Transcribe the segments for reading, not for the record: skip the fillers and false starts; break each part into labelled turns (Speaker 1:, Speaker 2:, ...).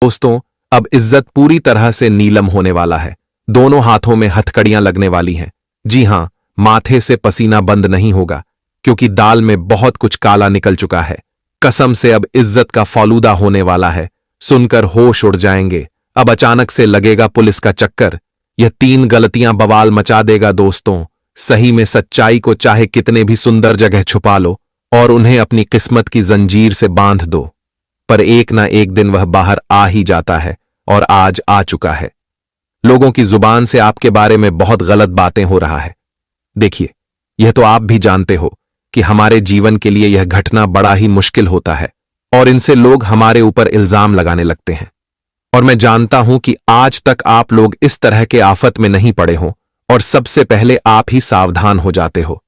Speaker 1: दोस्तों, अब इज्जत पूरी तरह से नीलम होने वाला है। दोनों हाथों में हथकड़ियां लगने वाली हैं। जी हां, माथे से पसीना बंद नहीं होगा, क्योंकि दाल में बहुत कुछ काला निकल चुका है। कसम से अब इज्जत का फालूदा होने वाला है। सुनकर होश उड़ जाएंगे। अब अचानक से लगेगा पुलिस का चक्कर। यह 3 गलतियां बवाल मचा देगा दोस्तों। सही में सच्चाई को चाहे कितने भी सुंदर जगह छुपा लो और उन्हें अपनी किस्मत की जंजीर से बांध दो, पर एक ना एक दिन वह बाहर आ ही जाता है, और आज आ चुका है। लोगों की जुबान से आपके बारे में बहुत गलत बातें हो रहा है। देखिए, यह तो आप भी जानते हो कि हमारे जीवन के लिए यह घटना बड़ा ही मुश्किल होता है, और इनसे लोग हमारे ऊपर इल्जाम लगाने लगते हैं। और मैं जानता हूं कि आज तक आप लोग इस तरह के आफत में नहीं पड़े हो, और सबसे पहले आप ही सावधान हो जाते हो।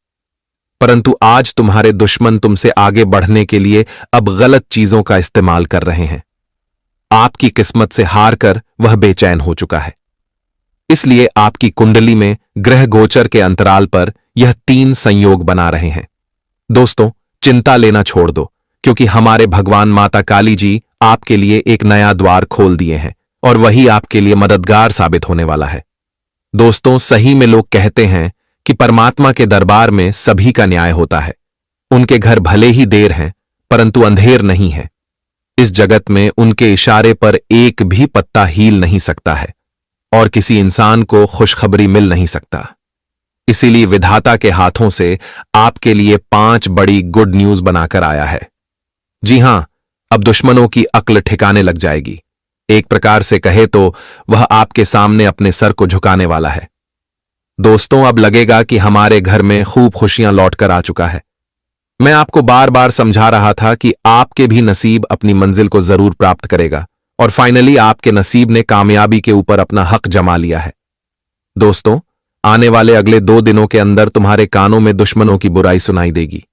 Speaker 1: परंतु आज तुम्हारे दुश्मन तुमसे आगे बढ़ने के लिए अब गलत चीजों का इस्तेमाल कर रहे हैं। आपकी किस्मत से हार कर वह बेचैन हो चुका है। इसलिए आपकी कुंडली में ग्रह गोचर के अंतराल पर यह 3 संयोग बना रहे हैं। दोस्तों, चिंता लेना छोड़ दो, क्योंकि हमारे भगवान माता काली जी आपके लिए एक नया द्वार खोल दिए हैं, और वही आपके लिए मददगार साबित होने वाला है। दोस्तों, सही में लोग कहते हैं कि परमात्मा के दरबार में सभी का न्याय होता है। उनके घर भले ही देर हैं, परंतु अंधेर नहीं है। इस जगत में उनके इशारे पर एक भी पत्ता हिल नहीं सकता है, और किसी इंसान को खुशखबरी मिल नहीं सकता। इसीलिए विधाता के हाथों से आपके लिए 5 बड़ी गुड न्यूज बनाकर आया है। जी हां, अब दुश्मनों की अक्ल ठिकाने लग जाएगी। एक प्रकार से कहे तो वह आपके सामने अपने सर को झुकाने वाला है। दोस्तों, अब लगेगा कि हमारे घर में खूब खुशियां लौटकर आ चुका है। मैं आपको बार बार समझा रहा था कि आपके भी नसीब अपनी मंजिल को जरूर प्राप्त करेगा, और फाइनली आपके नसीब ने कामयाबी के ऊपर अपना हक जमा लिया है। दोस्तों, आने वाले अगले 2 दिनों के अंदर तुम्हारे कानों में दुश्मनों की बुराई सुनाई देगी।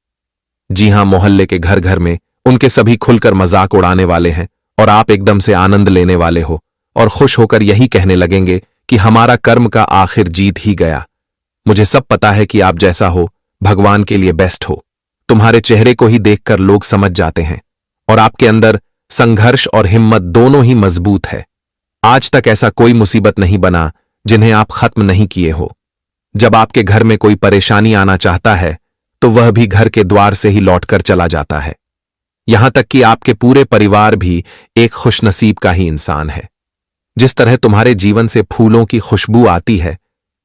Speaker 1: जी हां, मोहल्ले के घर घर में उनके सभी खुलकर मजाक उड़ाने वाले हैं, और आप एकदम से आनंद लेने वाले हो और खुश होकर यही कहने लगेंगे कि हमारा कर्म का आखिर जीत ही गया। मुझे सब पता है कि आप जैसा हो, भगवान के लिए बेस्ट हो। तुम्हारे चेहरे को ही देखकर लोग समझ जाते हैं, और आपके अंदर संघर्ष और हिम्मत दोनों ही मजबूत है। आज तक ऐसा कोई मुसीबत नहीं बना जिन्हें आप खत्म नहीं किए हो। जब आपके घर में कोई परेशानी आना चाहता है, तो वह भी घर के द्वार से ही लौटकर चला जाता है। यहां तक कि आपके पूरे परिवार भी एक खुशनसीब का ही इंसान है। जिस तरह तुम्हारे जीवन से फूलों की खुशबू आती है,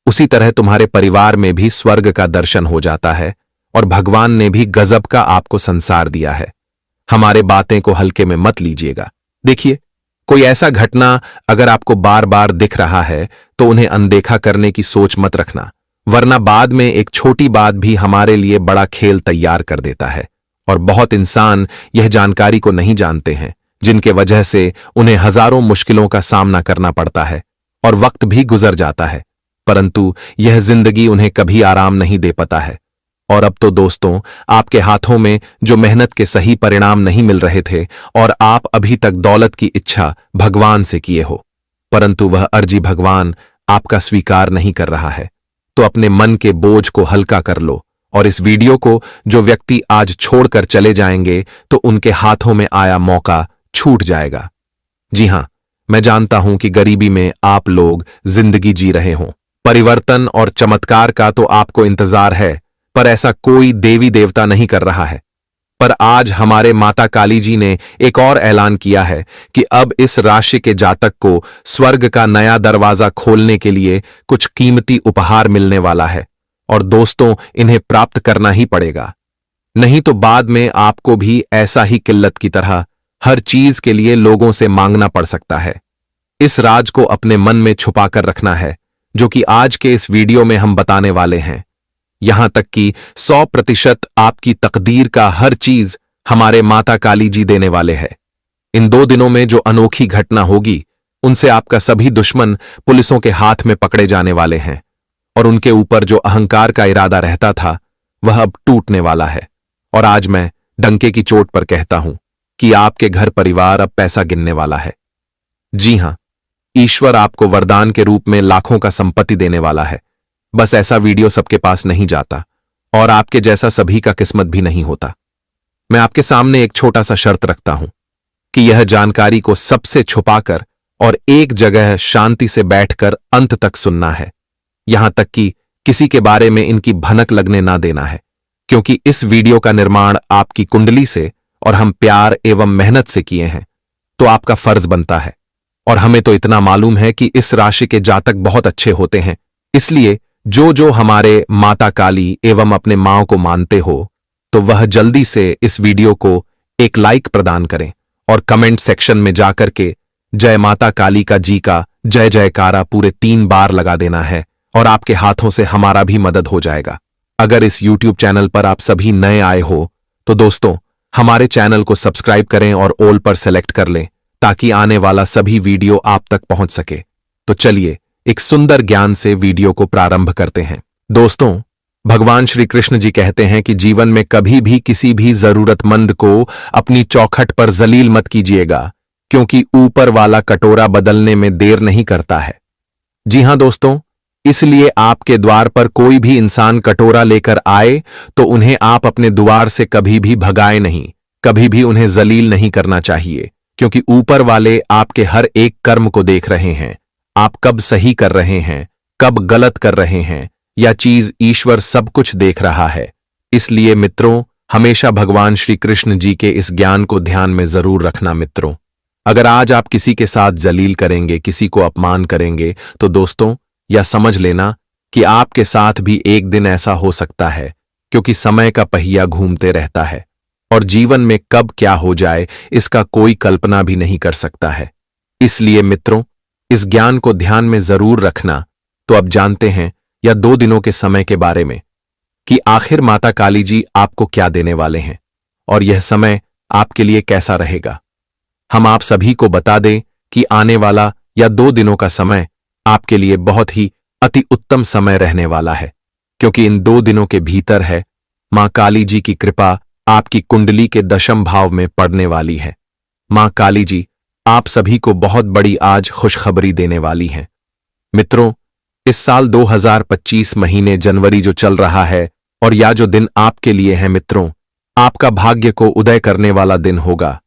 Speaker 1: उसी तरह तुम्हारे परिवार में भी स्वर्ग का दर्शन हो जाता है, और भगवान ने भी गजब का आपको संसार दिया है। हमारे बातें को हल्के में मत लीजिएगा। देखिए, कोई ऐसा घटना अगर आपको बार बार दिख रहा है, तो उन्हें अनदेखा करने की सोच मत रखना, वरना बाद में एक छोटी बात भी हमारे लिए बड़ा खेल तैयार कर देता है। और बहुत इंसान यह जानकारी को नहीं जानते हैं, जिनके वजह से उन्हें हजारों मुश्किलों का सामना करना पड़ता है, और वक्त भी गुजर जाता है, परंतु यह जिंदगी उन्हें कभी आराम नहीं दे पाता है। और अब तो दोस्तों, आपके हाथों में जो मेहनत के सही परिणाम नहीं मिल रहे थे, और आप अभी तक दौलत की इच्छा भगवान से किए हो, परंतु वह अर्जी भगवान आपका स्वीकार नहीं कर रहा है, तो अपने मन के बोझ को हल्का कर लो, और इस वीडियो को जो व्यक्ति आज छोड़कर चले जाएंगे, तो उनके हाथों में आया मौका छूट जाएगा। जी हां, मैं जानता हूं कि गरीबी में आप लोग जिंदगी जी रहे हों। परिवर्तन और चमत्कार का तो आपको इंतजार है, पर ऐसा कोई देवी देवता नहीं कर रहा है। पर आज हमारे माता काली जी ने एक और ऐलान किया है कि अब इस राशि के जातक को स्वर्ग का नया दरवाजा खोलने के लिए कुछ कीमती उपहार मिलने वाला है, और दोस्तों, इन्हें प्राप्त करना ही पड़ेगा। नहीं तो बाद में आपको भी ऐसा ही किल्लत की तरह हर चीज के लिए लोगों से मांगना पड़ सकता है। इस राज को अपने मन में छुपाकर रखना है, जो कि आज के इस वीडियो में हम बताने वाले हैं। यहां तक कि 100% आपकी तकदीर का हर चीज हमारे माता काली जी देने वाले हैं। इन 2 दिनों में जो अनोखी घटना होगी, उनसे आपका सभी दुश्मन पुलिसों के हाथ में पकड़े जाने वाले हैं, और उनके ऊपर जो अहंकार का इरादा रहता था, वह अब टूटने वाला है। और आज मैं डंके की चोट पर कहता हूं कि आपके घर परिवार अब पैसा गिनने वाला है। जी हां, ईश्वर आपको वरदान के रूप में लाखों का संपत्ति देने वाला है। बस ऐसा वीडियो सबके पास नहीं जाता, और आपके जैसा सभी का किस्मत भी नहीं होता। मैं आपके सामने एक छोटा सा शर्त रखता हूं। कि यह जानकारी को सबसे छुपाकर और एक जगह शांति से बैठकर अंत तक सुनना है, यहां तक कि किसी के बारे में इनकी भनक लगने ना देना है, क्योंकि इस वीडियो का निर्माण आपकी कुंडली से और हम प्यार एवं मेहनत से किए हैं, तो आपका फर्ज बनता है। और हमें तो इतना मालूम है कि इस राशि के जातक बहुत अच्छे होते हैं, इसलिए जो जो हमारे माता काली एवं अपने मां को मानते हो, तो वह जल्दी से इस वीडियो को एक लाइक प्रदान करें और कमेंट सेक्शन में जाकर के जय माता काली का जी का जय जयकारा पूरे 3 बार लगा देना है और आपके हाथों से हमारा भी मदद हो जाएगा। अगर इस YouTube चैनल पर आप सभी नए आए हो तो दोस्तों हमारे चैनल को सब्सक्राइब करें और ऑल पर सेलेक्ट कर लें ताकि आने वाला सभी वीडियो आप तक पहुंच सके। तो चलिए एक सुंदर ज्ञान से वीडियो को प्रारंभ करते हैं। दोस्तों, भगवान श्री कृष्ण जी कहते हैं कि जीवन में कभी भी किसी भी जरूरतमंद को अपनी चौखट पर जलील मत कीजिएगा, क्योंकि ऊपर वाला कटोरा बदलने में देर नहीं करता है। जी हां दोस्तों, इसलिए आपके द्वार पर कोई भी इंसान कटोरा लेकर आए तो उन्हें आप अपने द्वार से कभी भी भगाए नहीं, कभी भी उन्हें जलील नहीं करना चाहिए, क्योंकि ऊपर वाले आपके हर एक कर्म को देख रहे हैं। आप कब सही कर रहे हैं, कब गलत कर रहे हैं, यह चीज ईश्वर सब कुछ देख रहा है। इसलिए मित्रों, हमेशा भगवान श्री कृष्ण जी के इस ज्ञान को ध्यान में जरूर रखना। मित्रों, अगर आज आप किसी के साथ जलील करेंगे, किसी को अपमान करेंगे, तो दोस्तों यह समझ लेना कि आपके साथ भी एक दिन ऐसा हो सकता है, क्योंकि समय का पहिया घूमते रहता है और जीवन में कब क्या हो जाए इसका कोई कल्पना भी नहीं कर सकता है। इसलिए मित्रों, इस ज्ञान को ध्यान में जरूर रखना। तो अब जानते हैं या 2 दिनों के समय के बारे में कि आखिर माता काली जी आपको क्या देने वाले हैं और यह समय आपके लिए कैसा रहेगा। हम आप सभी को बता दें कि आने वाला या 2 दिनों का समय आपके लिए बहुत ही अति उत्तम समय रहने वाला है, क्योंकि इन 2 दिनों के भीतर है मां काली जी की कृपा आपकी कुंडली के 10वें भाव में पड़ने वाली है। मां काली जी आप सभी को बहुत बड़ी आज खुशखबरी देने वाली हैं। मित्रों, इस साल 2025 महीने जनवरी जो चल रहा है और या जो दिन आपके लिए है मित्रों, आपका भाग्य को उदय करने वाला दिन होगा।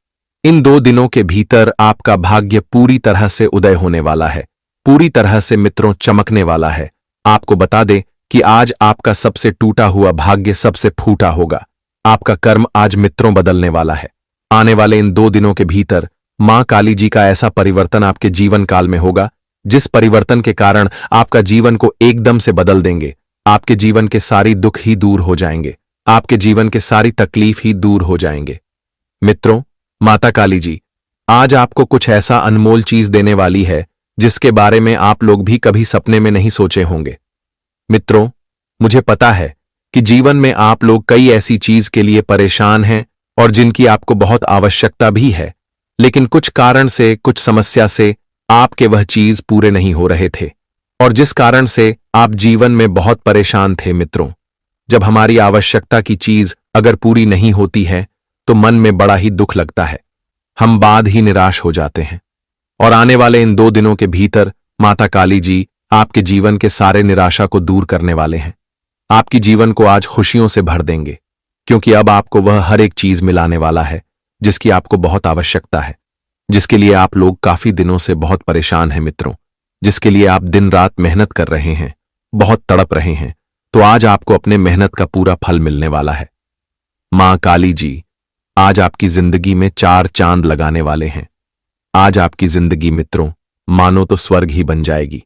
Speaker 1: इन 2 दिनों के भीतर आपका भाग्य पूरी तरह से उदय होने वाला है, पूरी तरह से मित्रों चमकने वाला है। आपको बता दें कि आज आपका सबसे टूटा हुआ भाग्य सबसे फूटा होगा। आपका कर्म आज मित्रों बदलने वाला है। आने वाले इन 2 दिनों के भीतर मां काली जी का ऐसा परिवर्तन आपके जीवन काल में होगा, जिस परिवर्तन के कारण आपका जीवन को एकदम से बदल देंगे। आपके जीवन के सारी दुख ही दूर हो जाएंगे, आपके जीवन के सारी तकलीफ ही दूर हो जाएंगे। मित्रों, माता काली जी आज आपको कुछ ऐसा अनमोल चीज देने वाली है जिसके बारे में आप लोग भी कभी सपने में नहीं सोचे होंगे। मित्रों, मुझे पता है कि जीवन में आप लोग कई ऐसी चीज के लिए परेशान हैं और जिनकी आपको बहुत आवश्यकता भी है, लेकिन कुछ कारण से, कुछ समस्या से आपके वह चीज पूरे नहीं हो रहे थे और जिस कारण से आप जीवन में बहुत परेशान थे। मित्रों, जब हमारी आवश्यकता की चीज अगर पूरी नहीं होती है तो मन में बड़ा ही दुख लगता है, हम बाद ही निराश हो जाते हैं। और आने वाले इन 2 दिनों के भीतर माता काली जी आपके जीवन के सारे निराशा को दूर करने वाले हैं। आपकी जीवन को आज खुशियों से भर देंगे, क्योंकि अब आपको वह हर एक चीज मिलाने वाला है जिसकी आपको बहुत आवश्यकता है, जिसके लिए आप लोग काफी दिनों से बहुत परेशान हैं मित्रों, जिसके लिए आप दिन रात मेहनत कर रहे हैं, बहुत तड़प रहे हैं। तो आज आपको अपने मेहनत का पूरा फल मिलने वाला है। मां काली जी आज आपकी जिंदगी में 4 चांद लगाने वाले हैं। आज आपकी जिंदगी मित्रों मानो तो स्वर्ग ही बन जाएगी,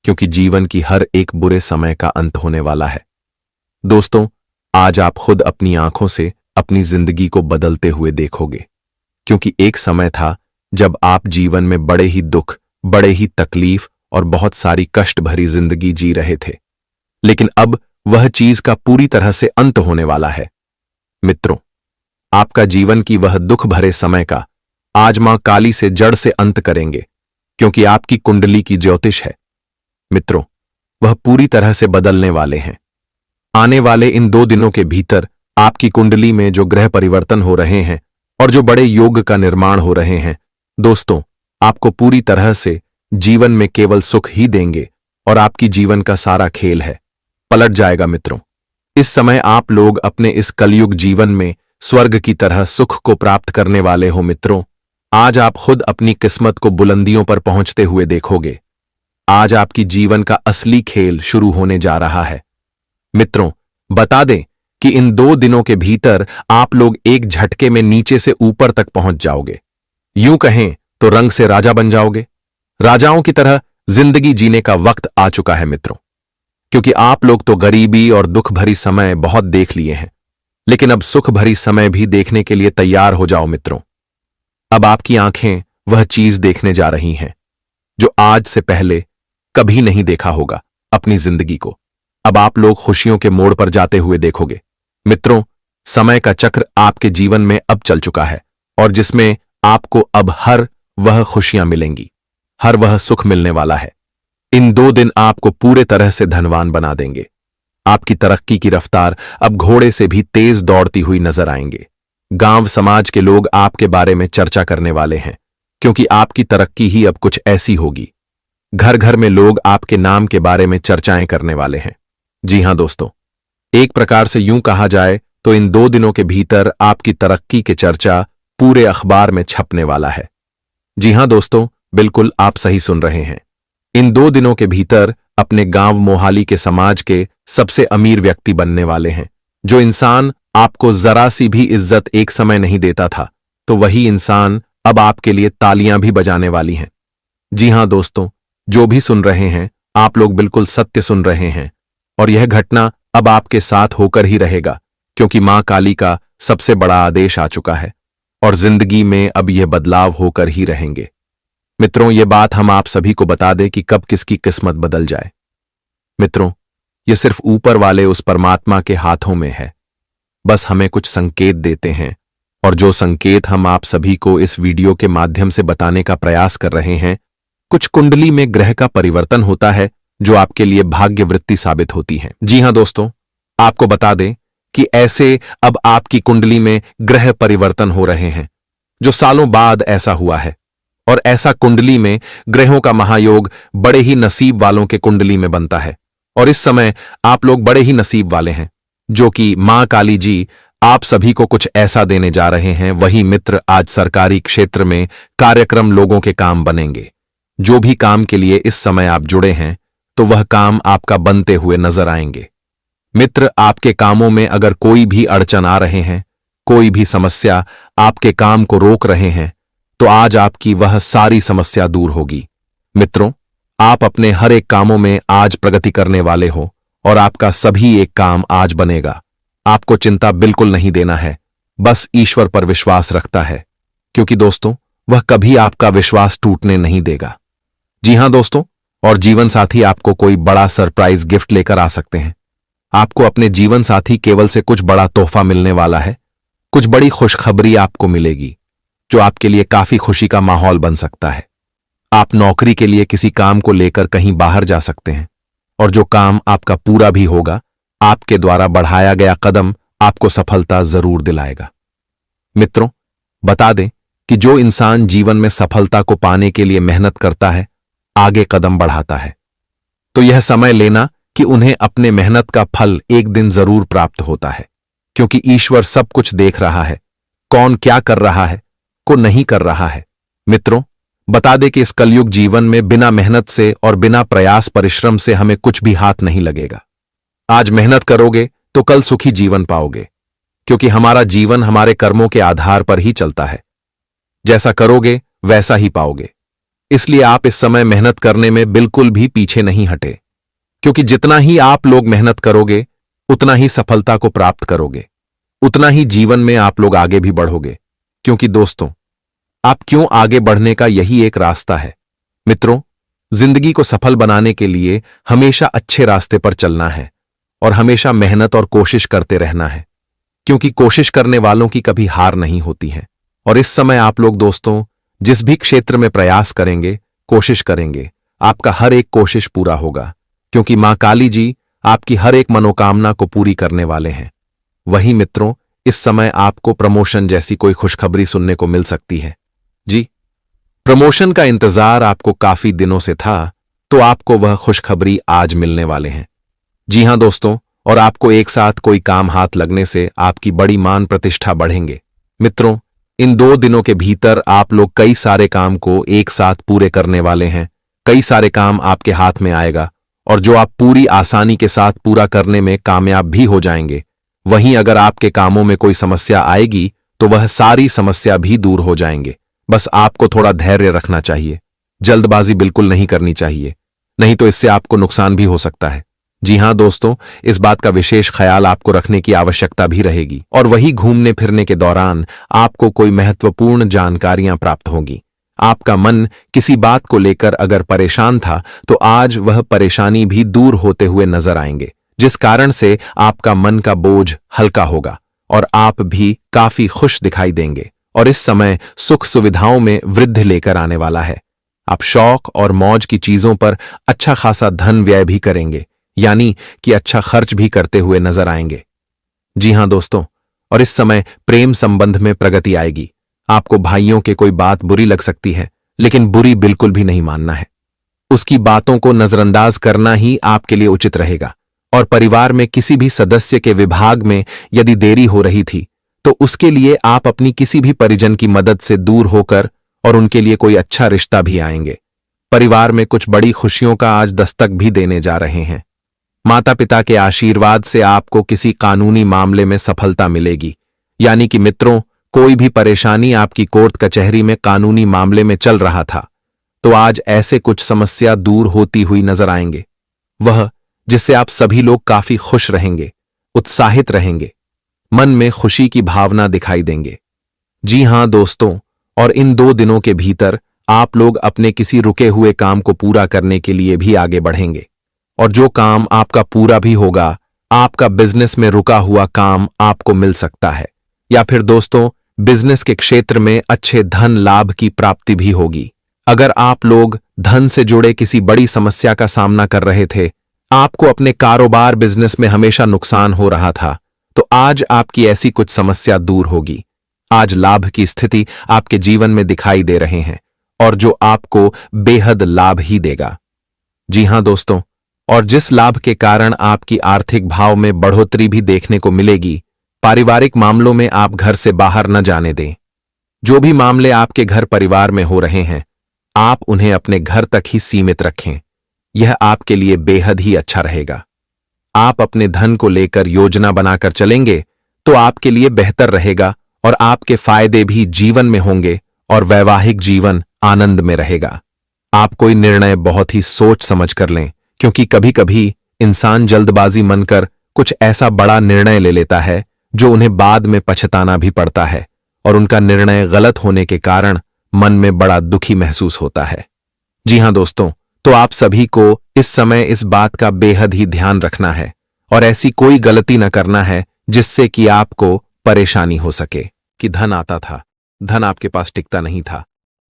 Speaker 1: क्योंकि जीवन की हर एक बुरे समय का अंत होने वाला है। दोस्तों, आज आप खुद अपनी आंखों से अपनी जिंदगी को बदलते हुए देखोगे, क्योंकि एक समय था जब आप जीवन में बड़े ही दुख, बड़े ही तकलीफ और बहुत सारी कष्ट भरी जिंदगी जी रहे थे, लेकिन अब वह चीज का पूरी तरह से अंत होने वाला है। मित्रों, आपका जीवन की वह दुख भरे समय का आज मां काली से जड़ से अंत करेंगे, क्योंकि आपकी कुंडली की ज्योतिष है मित्रों, वह पूरी तरह से बदलने वाले हैं। आने वाले इन 2 दिनों के भीतर आपकी कुंडली में जो ग्रह परिवर्तन हो रहे हैं और जो बड़े योग का निर्माण हो रहे हैं, दोस्तों आपको पूरी तरह से जीवन में केवल सुख ही देंगे और आपकी जीवन का सारा खेल है पलट जाएगा। मित्रों, इस समय आप लोग अपने इस कलयुग जीवन में स्वर्ग की तरह सुख को प्राप्त करने वाले हो। मित्रों, आज आप खुद अपनी किस्मत को बुलंदियों पर पहुंचते हुए देखोगे। आज आपकी जीवन का असली खेल शुरू होने जा रहा है। मित्रों, बता दें कि इन 2 दिनों के भीतर आप लोग एक झटके में नीचे से ऊपर तक पहुंच जाओगे। यूं कहें तो रंग से राजा बन जाओगे। राजाओं की तरह जिंदगी जीने का वक्त आ चुका है मित्रों। क्योंकि आप लोग तो गरीबी और दुख भरी समय बहुत देख लिए हैं, लेकिन अब सुख भरी समय भी देखने के लिए तैयार हो जाओ मित्रों। अब आपकी आंखें वह चीज देखने जा रही हैं जो आज से पहले कभी नहीं देखा होगा अपनी जिंदगी को। अब आप लोग खुशियों के मोड़ पर जाते हुए देखोगे। मित्रों, समय का चक्र आपके जीवन में अब चल चुका है और जिसमें आपको अब हर वह खुशियां मिलेंगी, हर वह सुख मिलने वाला है। इन 2 दिन आपको पूरे तरह से धनवान बना देंगे। आपकी तरक्की की रफ्तार अब घोड़े से भी तेज दौड़ती हुई नजर आएंगे। गांव समाज के लोग आपके बारे में चर्चा करने वाले हैं, क्योंकि आपकी तरक्की ही अब कुछ ऐसी होगी। घर घर में लोग आपके नाम के बारे में चर्चाएं करने वाले हैं। जी हां दोस्तों, एक प्रकार से यूं कहा जाए तो इन 2 दिनों के भीतर आपकी तरक्की की चर्चा पूरे अखबार में छपने वाला है। जी हां दोस्तों, बिल्कुल आप सही सुन रहे हैं। इन 2 दिनों के भीतर अपने गांव मोहाली के समाज के सबसे अमीर व्यक्ति बनने वाले हैं। जो इंसान आपको जरा सी भी इज्जत एक समय नहीं देता था, तो वही इंसान अब आपके लिए तालियां भी बजाने वाली हैं। जी हां दोस्तों, जो भी सुन रहे हैं आप लोग बिल्कुल सत्य सुन रहे हैं और यह घटना अब आपके साथ होकर ही रहेगा, क्योंकि मां काली का सबसे बड़ा आदेश आ चुका है और जिंदगी में अब यह बदलाव होकर ही रहेंगे। मित्रों, ये बात हम आप सभी को बता दें कि कब किसकी किस्मत बदल जाए। मित्रों, ये सिर्फ ऊपर वाले उस परमात्मा के हाथों में है। बस हमें कुछ संकेत देते हैं और जो संकेत हम आप सभी को इस वीडियो के माध्यम से बताने का प्रयास कर रहे हैं, कुछ कुंडली में ग्रह का परिवर्तन होता है जो आपके लिए भाग्यवृत्ति साबित होती है। जी हां दोस्तों, आपको बता दें कि ऐसे अब आपकी कुंडली में ग्रह परिवर्तन हो रहे हैं जो सालों बाद ऐसा हुआ है। और ऐसा कुंडली में ग्रहों का महायोग बड़े ही नसीब वालों के कुंडली में बनता है और इस समय आप लोग बड़े ही नसीब वाले हैं, जो कि मां काली जी आप सभी को कुछ ऐसा देने जा रहे हैं। वही मित्र, आज सरकारी क्षेत्र में कार्यक्रम लोगों के काम बनेंगे। जो भी काम के लिए इस समय आप जुड़े हैं, तो वह काम आपका बनते हुए नजर आएंगे। मित्र, आपके कामों में अगर कोई भी अड़चन आ रहे हैं, कोई भी समस्या आपके काम को रोक रहे हैं, तो आज आपकी वह सारी समस्या दूर होगी। मित्रों, आप अपने हर एक कामों में आज प्रगति करने वाले हो और आपका सभी एक काम आज बनेगा। आपको चिंता बिल्कुल नहीं देना है, बस ईश्वर पर विश्वास रखता है, क्योंकि दोस्तों वह कभी आपका विश्वास टूटने नहीं देगा। जी हां दोस्तों, और जीवन साथी आपको कोई बड़ा सरप्राइज गिफ्ट लेकर आ सकते हैं। आपको अपने जीवन साथी केवल से कुछ बड़ा तोहफा मिलने वाला है। कुछ बड़ी खुशखबरी आपको मिलेगी जो आपके लिए काफी खुशी का माहौल बन सकता है। आप नौकरी के लिए किसी काम को लेकर कहीं बाहर जा सकते हैं और जो काम आपका पूरा भी होगा, आपके द्वारा बढ़ाया गया कदम आपको सफलता जरूर दिलाएगा। मित्रों, बता दें कि जो इंसान जीवन में सफलता को पाने के लिए मेहनत करता है, आगे कदम बढ़ाता है, तो यह समय लेना कि उन्हें अपने मेहनत का फल एक दिन जरूर प्राप्त होता है, क्योंकि ईश्वर सब कुछ देख रहा है। कौन क्या कर रहा है, को नहीं कर रहा है। मित्रों, बता दे कि इस कलयुग जीवन में बिना मेहनत से और बिना प्रयास परिश्रम से हमें कुछ भी हाथ नहीं लगेगा। आज मेहनत करोगे तो कल सुखी जीवन पाओगे, क्योंकि हमारा जीवन हमारे कर्मों के आधार पर ही चलता है। जैसा करोगे वैसा ही पाओगे। इसलिए आप इस समय मेहनत करने में बिल्कुल भी पीछे नहीं हटे, क्योंकि जितना ही आप लोग मेहनत करोगे उतना ही सफलता को प्राप्त करोगे, उतना ही जीवन में आप लोग आगे भी बढ़ोगे। क्योंकि दोस्तों, आप क्यों आगे बढ़ने का यही एक रास्ता है। मित्रों, जिंदगी को सफल बनाने के लिए हमेशा अच्छे रास्ते पर चलना है और हमेशा मेहनत और कोशिश करते रहना है, क्योंकि कोशिश करने वालों की कभी हार नहीं होती है। और इस समय आप लोग दोस्तों जिस भी क्षेत्र में प्रयास करेंगे, कोशिश करेंगे, आपका हर एक कोशिश पूरा होगा, क्योंकि मां काली जी आपकी हर एक मनोकामना को पूरी करने वाले हैं। वही मित्रों, इस समय आपको प्रमोशन जैसी कोई खुशखबरी सुनने को मिल सकती है। जी, प्रमोशन का इंतजार आपको काफी दिनों से था, तो आपको वह खुशखबरी आज मिलने वाले हैं। जी हां दोस्तों, और आपको एक साथ कोई काम हाथ लगने से आपकी बड़ी मान प्रतिष्ठा बढ़ेंगे। मित्रों, इन 2 दिनों के भीतर आप लोग कई सारे काम को एक साथ पूरे करने वाले हैं। कई सारे काम आपके हाथ में आएगा और जो आप पूरी आसानी के साथ पूरा करने में कामयाब भी हो जाएंगे। वहीं अगर आपके कामों में कोई समस्या आएगी तो वह सारी समस्या भी दूर हो जाएंगे। बस आपको थोड़ा धैर्य रखना चाहिए, जल्दबाजी बिल्कुल नहीं करनी चाहिए, नहीं तो इससे आपको नुकसान भी हो सकता है। जी हां दोस्तों, इस बात का विशेष ख्याल आपको रखने की आवश्यकता भी रहेगी। और वही घूमने फिरने के दौरान आपको कोई महत्वपूर्ण जानकारियां प्राप्त होंगी। आपका मन किसी बात को लेकर अगर परेशान था तो आज वह परेशानी भी दूर होते हुए नजर आएंगे, जिस कारण से आपका मन का बोझ हल्का होगा और आप भी काफी खुश दिखाई देंगे। और इस समय सुख सुविधाओं में वृद्धि लेकर आने वाला है। आप शौक और मौज की चीजों पर अच्छा खासा धन व्यय भी करेंगे, यानी कि अच्छा खर्च भी करते हुए नजर आएंगे। जी हां दोस्तों, और इस समय प्रेम संबंध में प्रगति आएगी। आपको भाइयों के कोई बात बुरी लग सकती है, लेकिन बुरी बिल्कुल भी नहीं मानना है। उसकी बातों को नजरअंदाज करना ही आपके लिए उचित रहेगा। और परिवार में किसी भी सदस्य के विभाग में यदि देरी हो रही थी तो उसके लिए आप अपनी किसी भी परिजन की मदद से दूर होकर और उनके लिए कोई अच्छा रिश्ता भी आएंगे। परिवार में कुछ बड़ी खुशियों का आज दस्तक भी देने जा रहे हैं। माता पिता के आशीर्वाद से आपको किसी कानूनी मामले में सफलता मिलेगी, यानी कि मित्रों, कोई भी परेशानी आपकी कोर्ट कचहरी में कानूनी मामले में चल रहा था तो आज ऐसे कुछ समस्या दूर होती हुई नजर आएंगे, वह जिससे आप सभी लोग काफी खुश रहेंगे, उत्साहित रहेंगे, मन में खुशी की भावना दिखाई देंगे। जी हां दोस्तों, और इन 2 दिनों के भीतर आप लोग अपने किसी रुके हुए काम को पूरा करने के लिए भी आगे बढ़ेंगे। और जो काम आपका पूरा भी होगा, आपका बिजनेस में रुका हुआ काम आपको मिल सकता है, या फिर दोस्तों बिजनेस के क्षेत्र में अच्छे धन लाभ की प्राप्ति भी होगी। अगर आप लोग धन से जुड़े किसी बड़ी समस्या का सामना कर रहे थे, आपको अपने कारोबार बिजनेस में हमेशा नुकसान हो रहा था, तो आज आपकी ऐसी कुछ समस्या दूर होगी। आज लाभ की स्थिति आपके जीवन में दिखाई दे रहे हैं और जो आपको बेहद लाभ ही देगा। जी हां दोस्तों, और जिस लाभ के कारण आपकी आर्थिक भाव में बढ़ोतरी भी देखने को मिलेगी। पारिवारिक मामलों में आप घर से बाहर न जाने दें। जो भी मामले आपके घर परिवार में हो रहे हैं, आप उन्हें अपने घर तक ही सीमित रखें। यह आपके लिए बेहद ही अच्छा रहेगा। आप अपने धन को लेकर योजना बनाकर चलेंगे तो आपके लिए बेहतर रहेगा और आपके फायदे भी जीवन में होंगे और वैवाहिक जीवन आनंद में रहेगा। आप कोई निर्णय बहुत ही सोच समझ कर लें, क्योंकि कभी कभी इंसान जल्दबाजी मनकर कुछ ऐसा बड़ा निर्णय ले लेता है जो उन्हें बाद में पछताना भी पड़ता है और उनका निर्णय गलत होने के कारण मन में बड़ा दुखी महसूस होता है। जी हां दोस्तों, तो आप सभी को इस समय इस बात का बेहद ही ध्यान रखना है और ऐसी कोई गलती न करना है जिससे कि आपको परेशानी हो सके। कि धन आता था, धन आपके पास टिकता नहीं था,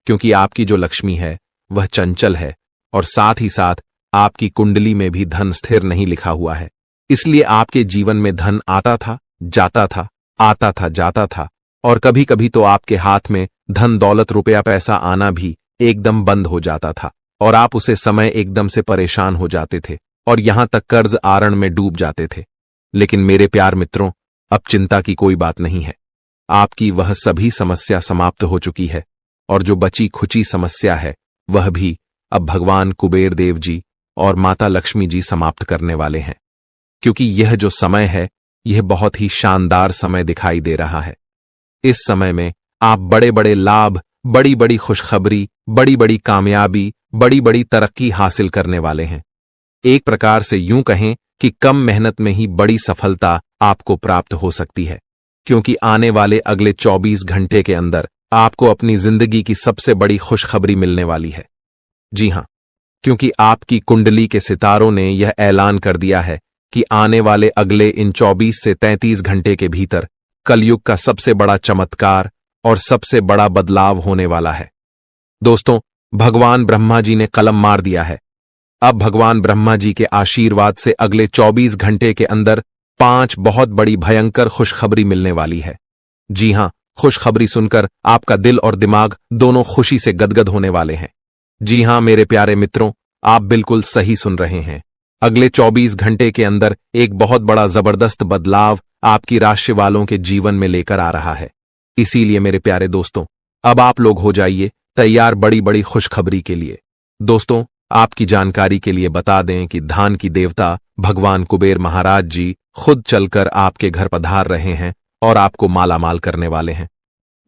Speaker 1: क्योंकि आपकी जो लक्ष्मी है वह चंचल है और साथ ही साथ आपकी कुंडली में भी धन स्थिर नहीं लिखा हुआ है। इसलिए आपके जीवन में धन आता था, जाता था, आता था, जाता था, और कभी कभी तो आपके हाथ में धन दौलत रुपया पैसा आना भी एकदम बंद हो जाता था और आप उसे समय एकदम से परेशान हो जाते थे और यहां तक कर्ज आरण में डूब जाते थे। लेकिन मेरे प्यार मित्रों, अब चिंता की कोई बात नहीं है। आपकी वह सभी समस्या समाप्त हो चुकी है और जो बची खुची समस्या है वह भी अब भगवान कुबेर देव जी और माता लक्ष्मी जी समाप्त करने वाले हैं, क्योंकि यह जो समय है यह बहुत ही शानदार समय दिखाई दे रहा है। इस समय में आप बड़े बड़े लाभ, बड़ी बड़ी खुशखबरी, बड़ी बड़ी कामयाबी, बड़ी बड़ी तरक्की हासिल करने वाले हैं। एक प्रकार से यूं कहें कि कम मेहनत में ही बड़ी सफलता आपको प्राप्त हो सकती है, क्योंकि आने वाले अगले 24 घंटे के अंदर आपको अपनी जिंदगी की सबसे बड़ी खुशखबरी मिलने वाली है। जी हां, क्योंकि आपकी कुंडली के सितारों ने यह ऐलान कर दिया है कि आने वाले अगले इन 24 से 33 घंटे के भीतर कलयुग का सबसे बड़ा चमत्कार और सबसे बड़ा बदलाव होने वाला है। दोस्तों, भगवान ब्रह्मा जी ने कलम मार दिया है। अब भगवान ब्रह्मा जी के आशीर्वाद से अगले 24 घंटे के अंदर 5 बहुत बड़ी भयंकर खुशखबरी मिलने वाली है। जी हां, खुशखबरी सुनकर आपका दिल और दिमाग दोनों खुशी से गदगद होने वाले हैं। जी हां मेरे प्यारे मित्रों, आप बिल्कुल सही सुन रहे हैं। अगले 24 घंटे के अंदर एक बहुत बड़ा जबरदस्त बदलाव आपकी राशि वालों के जीवन में लेकर आ रहा है। इसीलिए मेरे प्यारे दोस्तों, अब आप लोग हो जाइए तैयार बड़ी बड़ी खुशखबरी के लिए। दोस्तों, आपकी जानकारी के लिए बता दें कि धान की देवता भगवान कुबेर महाराज जी खुद चलकर आपके घर पधार रहे हैं और आपको मालामाल करने वाले हैं।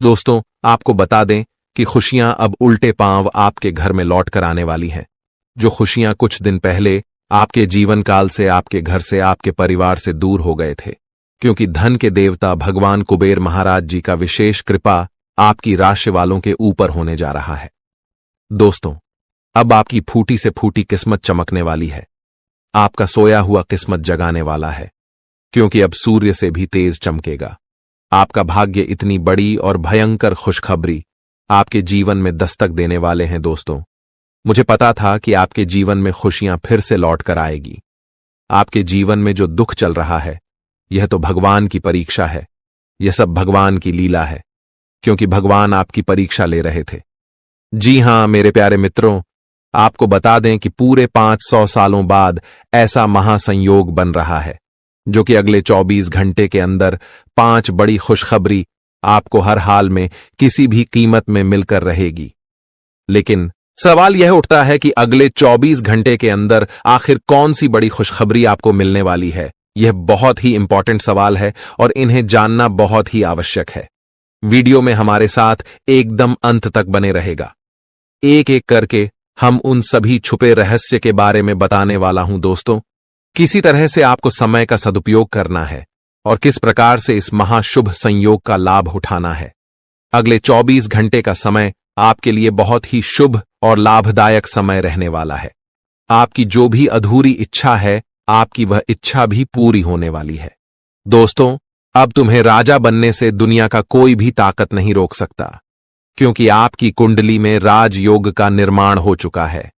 Speaker 1: दोस्तों, आपको बता दें कि खुशियां अब उल्टे पांव आपके घर में लौट कर आने वाली हैं। जो खुशियां कुछ दिन पहले आपके जीवन काल से, आपके घर से, आपके परिवार से दूर हो गए थे, क्योंकि धन के देवता भगवान कुबेर महाराज जी का विशेष कृपा आपकी राशि वालों के ऊपर होने जा रहा है। दोस्तों, अब आपकी फूटी से फूटी किस्मत चमकने वाली है। आपका सोया हुआ किस्मत जगाने वाला है, क्योंकि अब सूर्य से भी तेज चमकेगा। आपका भाग्य इतनी बड़ी और भयंकर खुशखबरी आपके जीवन में दस्तक देने वाले हैं। दोस्तों, मुझे पता था कि आपके जीवन में खुशियां फिर से लौट कर आएगी। आपके जीवन में जो दुख चल रहा है, यह तो भगवान की परीक्षा है। यह सब भगवान की लीला है, क्योंकि भगवान आपकी परीक्षा ले रहे थे। जी हां मेरे प्यारे मित्रों, आपको बता दें कि पूरे 500 सालों बाद ऐसा महासंयोग बन रहा है, जो कि अगले 24 घंटे के अंदर 5 बड़ी खुशखबरी आपको हर हाल में किसी भी कीमत में मिलकर रहेगी। लेकिन सवाल यह उठता है कि अगले 24 घंटे के अंदर आखिर कौन सी बड़ी खुशखबरी आपको मिलने वाली है। यह बहुत ही इंपॉर्टेंट सवाल है और इन्हें जानना बहुत ही आवश्यक है। वीडियो में हमारे साथ एकदम अंत तक बने रहेगा। एक एक करके हम उन सभी छुपे रहस्य के बारे में बताने वाला हूं। दोस्तों, किसी तरह से आपको समय का सदुपयोग करना है और किस प्रकार से इस महाशुभ संयोग का लाभ उठाना है। अगले 24 घंटे का समय आपके लिए बहुत ही शुभ और लाभदायक समय रहने वाला है। आपकी जो भी अधूरी इच्छा है, आपकी वह इच्छा भी पूरी होने वाली है। दोस्तों, अब तुम्हें राजा बनने से दुनिया का कोई भी ताकत नहीं रोक सकता, क्योंकि आपकी कुंडली में राजयोग का निर्माण हो चुका है,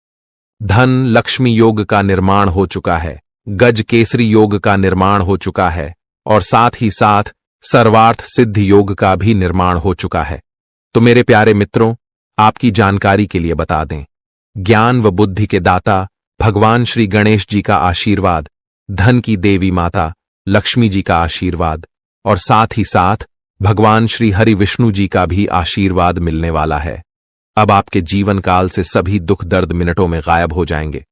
Speaker 1: धन लक्ष्मी योग का निर्माण हो चुका है, गज केसरी योग का निर्माण हो चुका है और साथ ही साथ सर्वार्थ सिद्ध योग का भी निर्माण हो चुका है। तो मेरे प्यारे मित्रों, आपकी जानकारी के लिए बता दें, ज्ञान व बुद्धि के दाता भगवान श्री गणेश जी का आशीर्वाद, धन की देवी माता लक्ष्मी जी का आशीर्वाद और साथ ही साथ भगवान श्री हरि विष्णु जी का भी आशीर्वाद मिलने वाला है। अब आपके जीवन काल से सभी दुख दर्द मिनटों में गायब हो जाएंगे।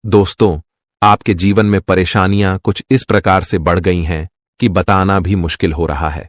Speaker 1: दोस्तों, आपके जीवन में परेशानियां कुछ इस प्रकार से बढ़ गई हैं कि बताना भी मुश्किल हो रहा है।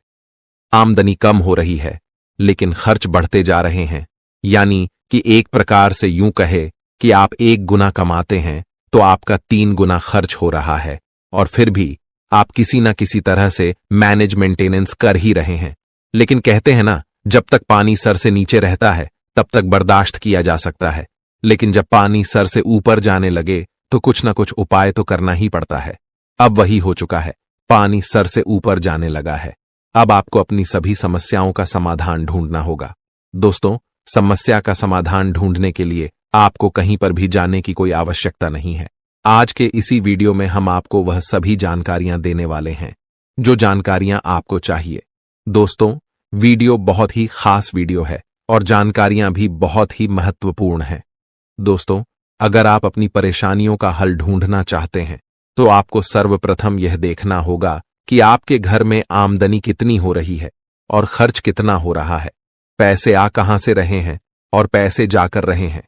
Speaker 1: आमदनी कम हो रही है, लेकिन खर्च बढ़ते जा रहे हैं। यानी कि एक प्रकार से यूं कहे कि आप 1 गुना कमाते हैं तो आपका 3 गुना खर्च हो रहा है, और फिर भी आप किसी न किसी तरह से मेंटेनेंस कर ही रहे हैं। लेकिन कहते हैं ना, जब तक पानी सर से नीचे रहता है तब तक बर्दाश्त किया जा सकता है, लेकिन जब पानी सर से ऊपर जाने लगे तो कुछ न कुछ उपाय तो करना ही पड़ता है। अब वही हो चुका है, पानी सर से ऊपर जाने लगा है। अब आपको अपनी सभी समस्याओं का समाधान ढूंढना होगा। दोस्तों, समस्या का समाधान ढूंढने के लिए आपको कहीं पर भी जाने की कोई आवश्यकता नहीं है। आज के इसी वीडियो में हम आपको वह सभी जानकारियां देने वाले हैं जो जानकारियां आपको चाहिए। दोस्तों, वीडियो बहुत ही खास वीडियो है और जानकारियां भी बहुत ही महत्वपूर्ण हैं। दोस्तों, अगर आप अपनी परेशानियों का हल ढूंढना चाहते हैं तो आपको सर्वप्रथम यह देखना होगा कि आपके घर में आमदनी कितनी हो रही है और खर्च कितना हो रहा है, पैसे आ कहां से रहे हैं और पैसे जाकर रहे हैं।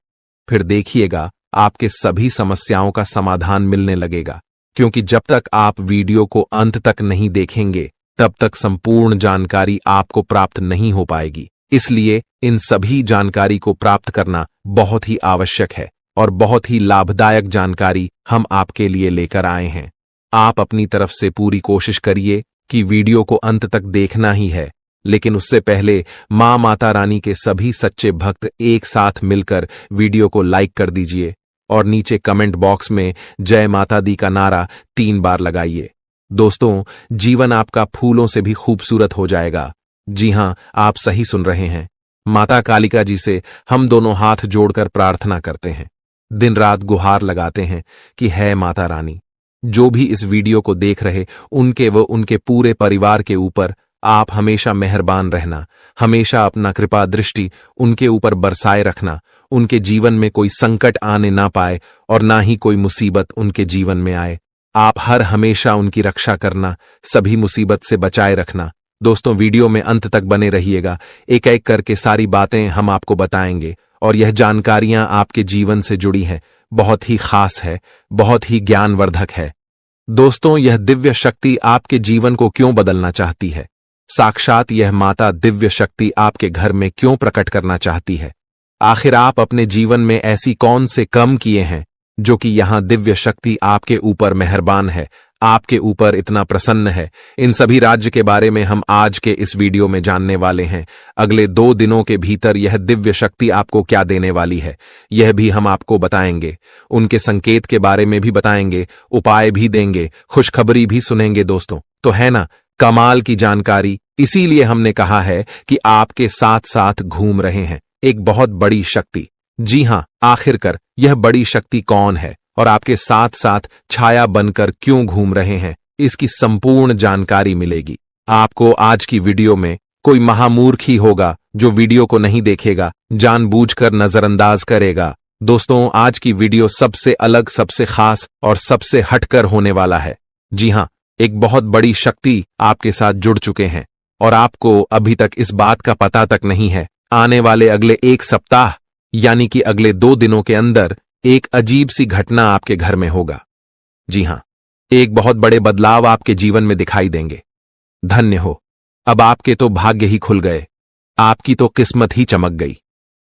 Speaker 1: फिर देखिएगा आपके सभी समस्याओं का समाधान मिलने लगेगा, क्योंकि जब तक आप वीडियो को अंत तक नहीं देखेंगे तब तक संपूर्ण जानकारी आपको प्राप्त नहीं हो पाएगी। इसलिए इन सभी जानकारी को प्राप्त करना बहुत ही आवश्यक है और बहुत ही लाभदायक जानकारी हम आपके लिए लेकर आए हैं। आप अपनी तरफ से पूरी कोशिश करिए कि वीडियो को अंत तक देखना ही है, लेकिन उससे पहले मां माता रानी के सभी सच्चे भक्त एक साथ मिलकर वीडियो को लाइक कर दीजिए और नीचे कमेंट बॉक्स में जय माता दी का नारा 3 बार लगाइए। दोस्तों, जीवन आपका फूलों से भी खूबसूरत हो जाएगा। जी हां, आप सही सुन रहे हैं। माता कालिका जी से हम दोनों हाथ जोड़कर प्रार्थना करते हैं, दिन रात गुहार लगाते हैं कि है माता रानी, जो भी इस वीडियो को देख रहे उनके व उनके पूरे परिवार के ऊपर आप हमेशा मेहरबान रहना, हमेशा अपना कृपा दृष्टि उनके ऊपर बरसाए रखना, उनके जीवन में कोई संकट आने ना पाए और ना ही कोई मुसीबत उनके जीवन में आए। आप हमेशा उनकी रक्षा करना, सभी मुसीबत से बचाए रखना, दोस्तों वीडियो में अंत तक बने रहिएगा, एक एक करके सारी बातें हम आपको बताएंगे और यह जानकारियां आपके जीवन से जुड़ी हैं, बहुत ही खास है, बहुत ही ज्ञानवर्धक है। दोस्तों यह दिव्य शक्ति आपके जीवन को क्यों बदलना चाहती है? साक्षात यह माता दिव्य शक्ति आपके घर में क्यों प्रकट करना चाहती है? आखिर आप अपने जीवन में ऐसी कौन से कर्म किए हैं जो कि यहां दिव्य शक्ति आपके ऊपर मेहरबान है, आपके ऊपर इतना प्रसन्न है? इन सभी राज्य के बारे में हम आज के इस वीडियो में जानने वाले हैं। अगले 2 दिनों के भीतर यह दिव्य शक्ति आपको क्या देने वाली है, यह भी हम आपको बताएंगे। उनके संकेत के बारे में भी बताएंगे, उपाय भी देंगे, खुशखबरी भी सुनेंगे। दोस्तों तो है ना कमाल की जानकारी, इसीलिए हमने कहा है कि आपके साथ साथ घूम रहे हैं एक बहुत बड़ी शक्ति। जी हां, आखिरकार यह बड़ी शक्ति कौन है और आपके साथ साथ छाया बनकर क्यों घूम रहे हैं, इसकी संपूर्ण जानकारी मिलेगी आपको आज की वीडियो में। कोई महामूर्ख ही होगा जो वीडियो को नहीं देखेगा, जानबूझकर नजरअंदाज करेगा। दोस्तों आज की वीडियो सबसे अलग, सबसे खास और सबसे हटकर होने वाला है। जी हां, एक बहुत बड़ी शक्ति आपके साथ जुड़ चुके हैं और आपको अभी तक इस बात का पता तक नहीं है। आने वाले अगले 1 सप्ताह यानी कि अगले 2 दिनों के अंदर एक अजीब सी घटना आपके घर में होगा। जी हां, एक बहुत बड़े बदलाव आपके जीवन में दिखाई देंगे। धन्य हो, अब आपके तो भाग्य ही खुल गए, आपकी तो किस्मत ही चमक गई,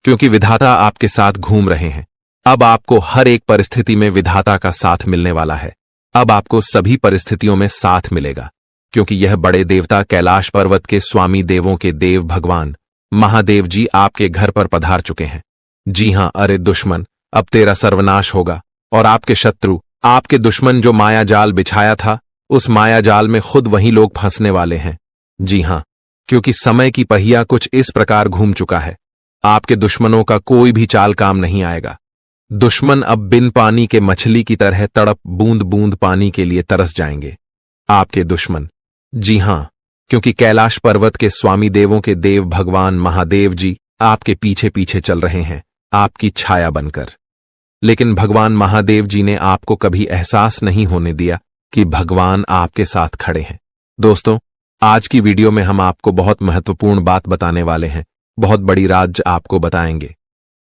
Speaker 1: क्योंकि विधाता आपके साथ घूम रहे हैं। अब आपको हर एक परिस्थिति में विधाता का साथ मिलने वाला है। अब आपको सभी परिस्थितियों में साथ मिलेगा, क्योंकि यह बड़े देवता कैलाश पर्वत के स्वामी देवों के देव भगवान महादेव जी आपके घर पर पधार चुके हैं। जी हां, अरे दुश्मन, अब तेरा सर्वनाश होगा और आपके शत्रु, आपके दुश्मन जो माया जाल बिछाया था, उस माया जाल में खुद वही लोग फंसने वाले हैं। जी हां, क्योंकि समय की पहिया कुछ इस प्रकार घूम चुका है, आपके दुश्मनों का कोई भी चाल काम नहीं आएगा। दुश्मन अब बिन पानी के मछली की तरह तड़प बूंद बूंद पानी के लिए तरस जाएंगे, आपके दुश्मन। जी हां, क्योंकि कैलाश पर्वत के स्वामी देवों के देव भगवान महादेव जी आपके पीछे पीछे चल रहे हैं, आपकी छाया बनकर। लेकिन भगवान महादेव जी ने आपको कभी एहसास नहीं होने दिया कि भगवान आपके साथ खड़े हैं। दोस्तों आज की वीडियो में हम आपको बहुत महत्वपूर्ण बात बताने वाले हैं, बहुत बड़ी राज आपको बताएंगे।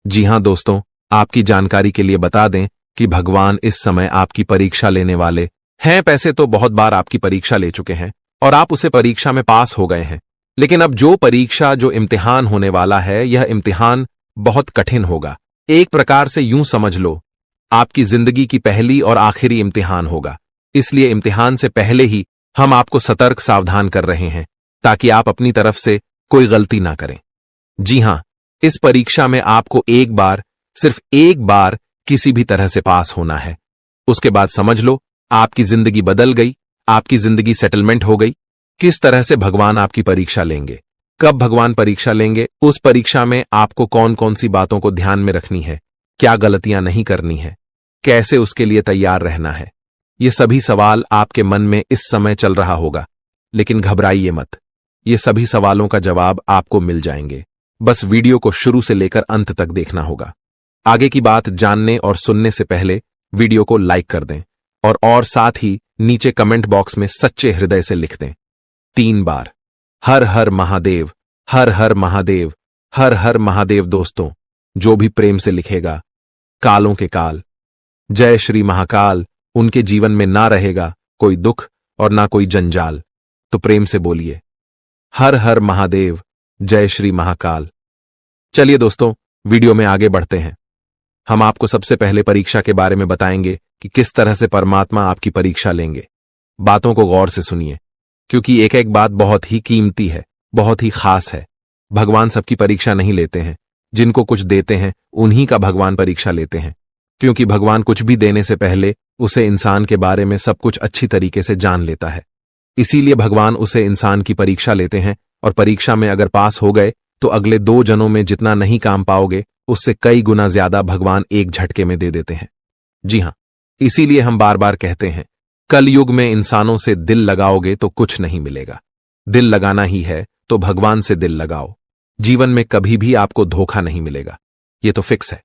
Speaker 1: जी हां दोस्तों, आपकी जानकारी के लिए बता दें कि भगवान इस समय आपकी परीक्षा लेने वाले हैं। पैसे तो बहुत बार आपकी परीक्षा ले चुके हैं और आप उसे परीक्षा में पास हो गए हैं, लेकिन अब जो परीक्षा, जो इम्तिहान होने वाला है, यह इम्तिहान बहुत कठिन होगा। एक प्रकार से यूं समझ लो, आपकी जिंदगी की पहली और आखिरी इम्तिहान होगा। इसलिए इम्तिहान से पहले ही हम आपको सतर्क सावधान कर रहे हैं, ताकि आप अपनी तरफ से कोई गलती ना करें। जी हां, इस परीक्षा में आपको एक बार, सिर्फ एक बार किसी भी तरह से पास होना है। उसके बाद समझ लो आपकी जिंदगी बदल गई, आपकी जिंदगी सेटलमेंट हो गई। किस तरह से भगवान आपकी परीक्षा लेंगे, कब भगवान परीक्षा लेंगे, उस परीक्षा में आपको कौन कौन सी बातों को ध्यान में रखनी है, क्या गलतियां नहीं करनी है, कैसे उसके लिए तैयार रहना है, ये सभी सवाल आपके मन में इस समय चल रहा होगा। लेकिन घबराइए मत, ये सभी सवालों का जवाब आपको मिल जाएंगे। बस वीडियो को शुरू से लेकर अंत तक देखना होगा। आगे की बात जानने और सुनने से पहले वीडियो को लाइक कर दें और साथ ही नीचे कमेंट बॉक्स में सच्चे हृदय से लिख दें 3 बार, हर हर महादेव, हर हर महादेव, हर हर महादेव। दोस्तों जो भी प्रेम से लिखेगा, कालों के काल, जय श्री महाकाल, उनके जीवन में ना रहेगा कोई दुख और ना कोई जंजाल। तो प्रेम से बोलिए हर हर महादेव, जय श्री महाकाल। चलिए दोस्तों वीडियो में आगे बढ़ते हैं। हम आपको सबसे पहले परीक्षा के बारे में बताएंगे कि किस तरह से परमात्मा आपकी परीक्षा लेंगे। बातों को गौर से सुनिए, क्योंकि एक एक बात बहुत ही कीमती है, बहुत ही खास है। भगवान सबकी परीक्षा नहीं लेते हैं, जिनको कुछ देते हैं उन्हीं का भगवान परीक्षा लेते हैं, क्योंकि भगवान कुछ भी देने से पहले उसे इंसान के बारे में सब कुछ अच्छी तरीके से जान लेता है। इसीलिए भगवान उसे इंसान की परीक्षा लेते हैं और परीक्षा में अगर पास हो गए तो अगले 2 जन्मों में जितना नहीं काम पाओगे उससे कई गुना ज्यादा भगवान एक झटके में दे देते हैं। जी हां, इसीलिए हम बार बार कहते हैं कलयुग में इंसानों से दिल लगाओगे तो कुछ नहीं मिलेगा। दिल लगाना ही है तो भगवान से दिल लगाओ, जीवन में कभी भी आपको धोखा नहीं मिलेगा, ये तो फिक्स है।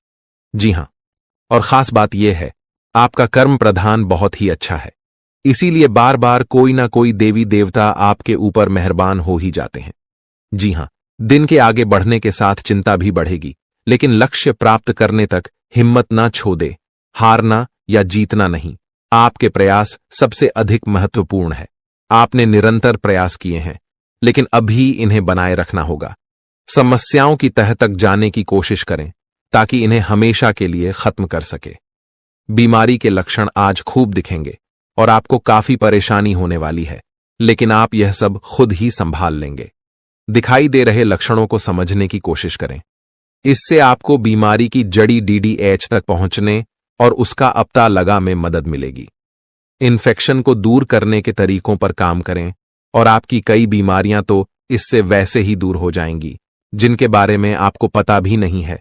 Speaker 1: जी हां, और खास बात यह है आपका कर्म प्रधान बहुत ही अच्छा है। इसीलिए बार बार कोई ना कोई देवी देवता आपके ऊपर मेहरबान हो ही जाते हैं। जी हां, दिन के आगे बढ़ने के साथ चिंता भी बढ़ेगी, लेकिन लक्ष्य प्राप्त करने तक हिम्मत ना छो दे। हारना या जीतना नहीं, आपके प्रयास सबसे अधिक महत्वपूर्ण है। आपने निरंतर प्रयास किए हैं, लेकिन अभी इन्हें बनाए रखना होगा। समस्याओं की तह तक जाने की कोशिश करें ताकि इन्हें हमेशा के लिए खत्म कर सके। बीमारी के लक्षण आज खूब दिखेंगे और आपको काफी परेशानी होने वाली है, लेकिन आप यह सब खुद ही संभाल लेंगे। दिखाई दे रहे लक्षणों को समझने की कोशिश करें। इससे आपको बीमारी की जड़ी DDH तक पहुंचने और उसका पता लगा में मदद मिलेगी। इन्फेक्शन को दूर करने के तरीकों पर काम करें और आपकी कई बीमारियां तो इससे वैसे ही दूर हो जाएंगी जिनके बारे में आपको पता भी नहीं है।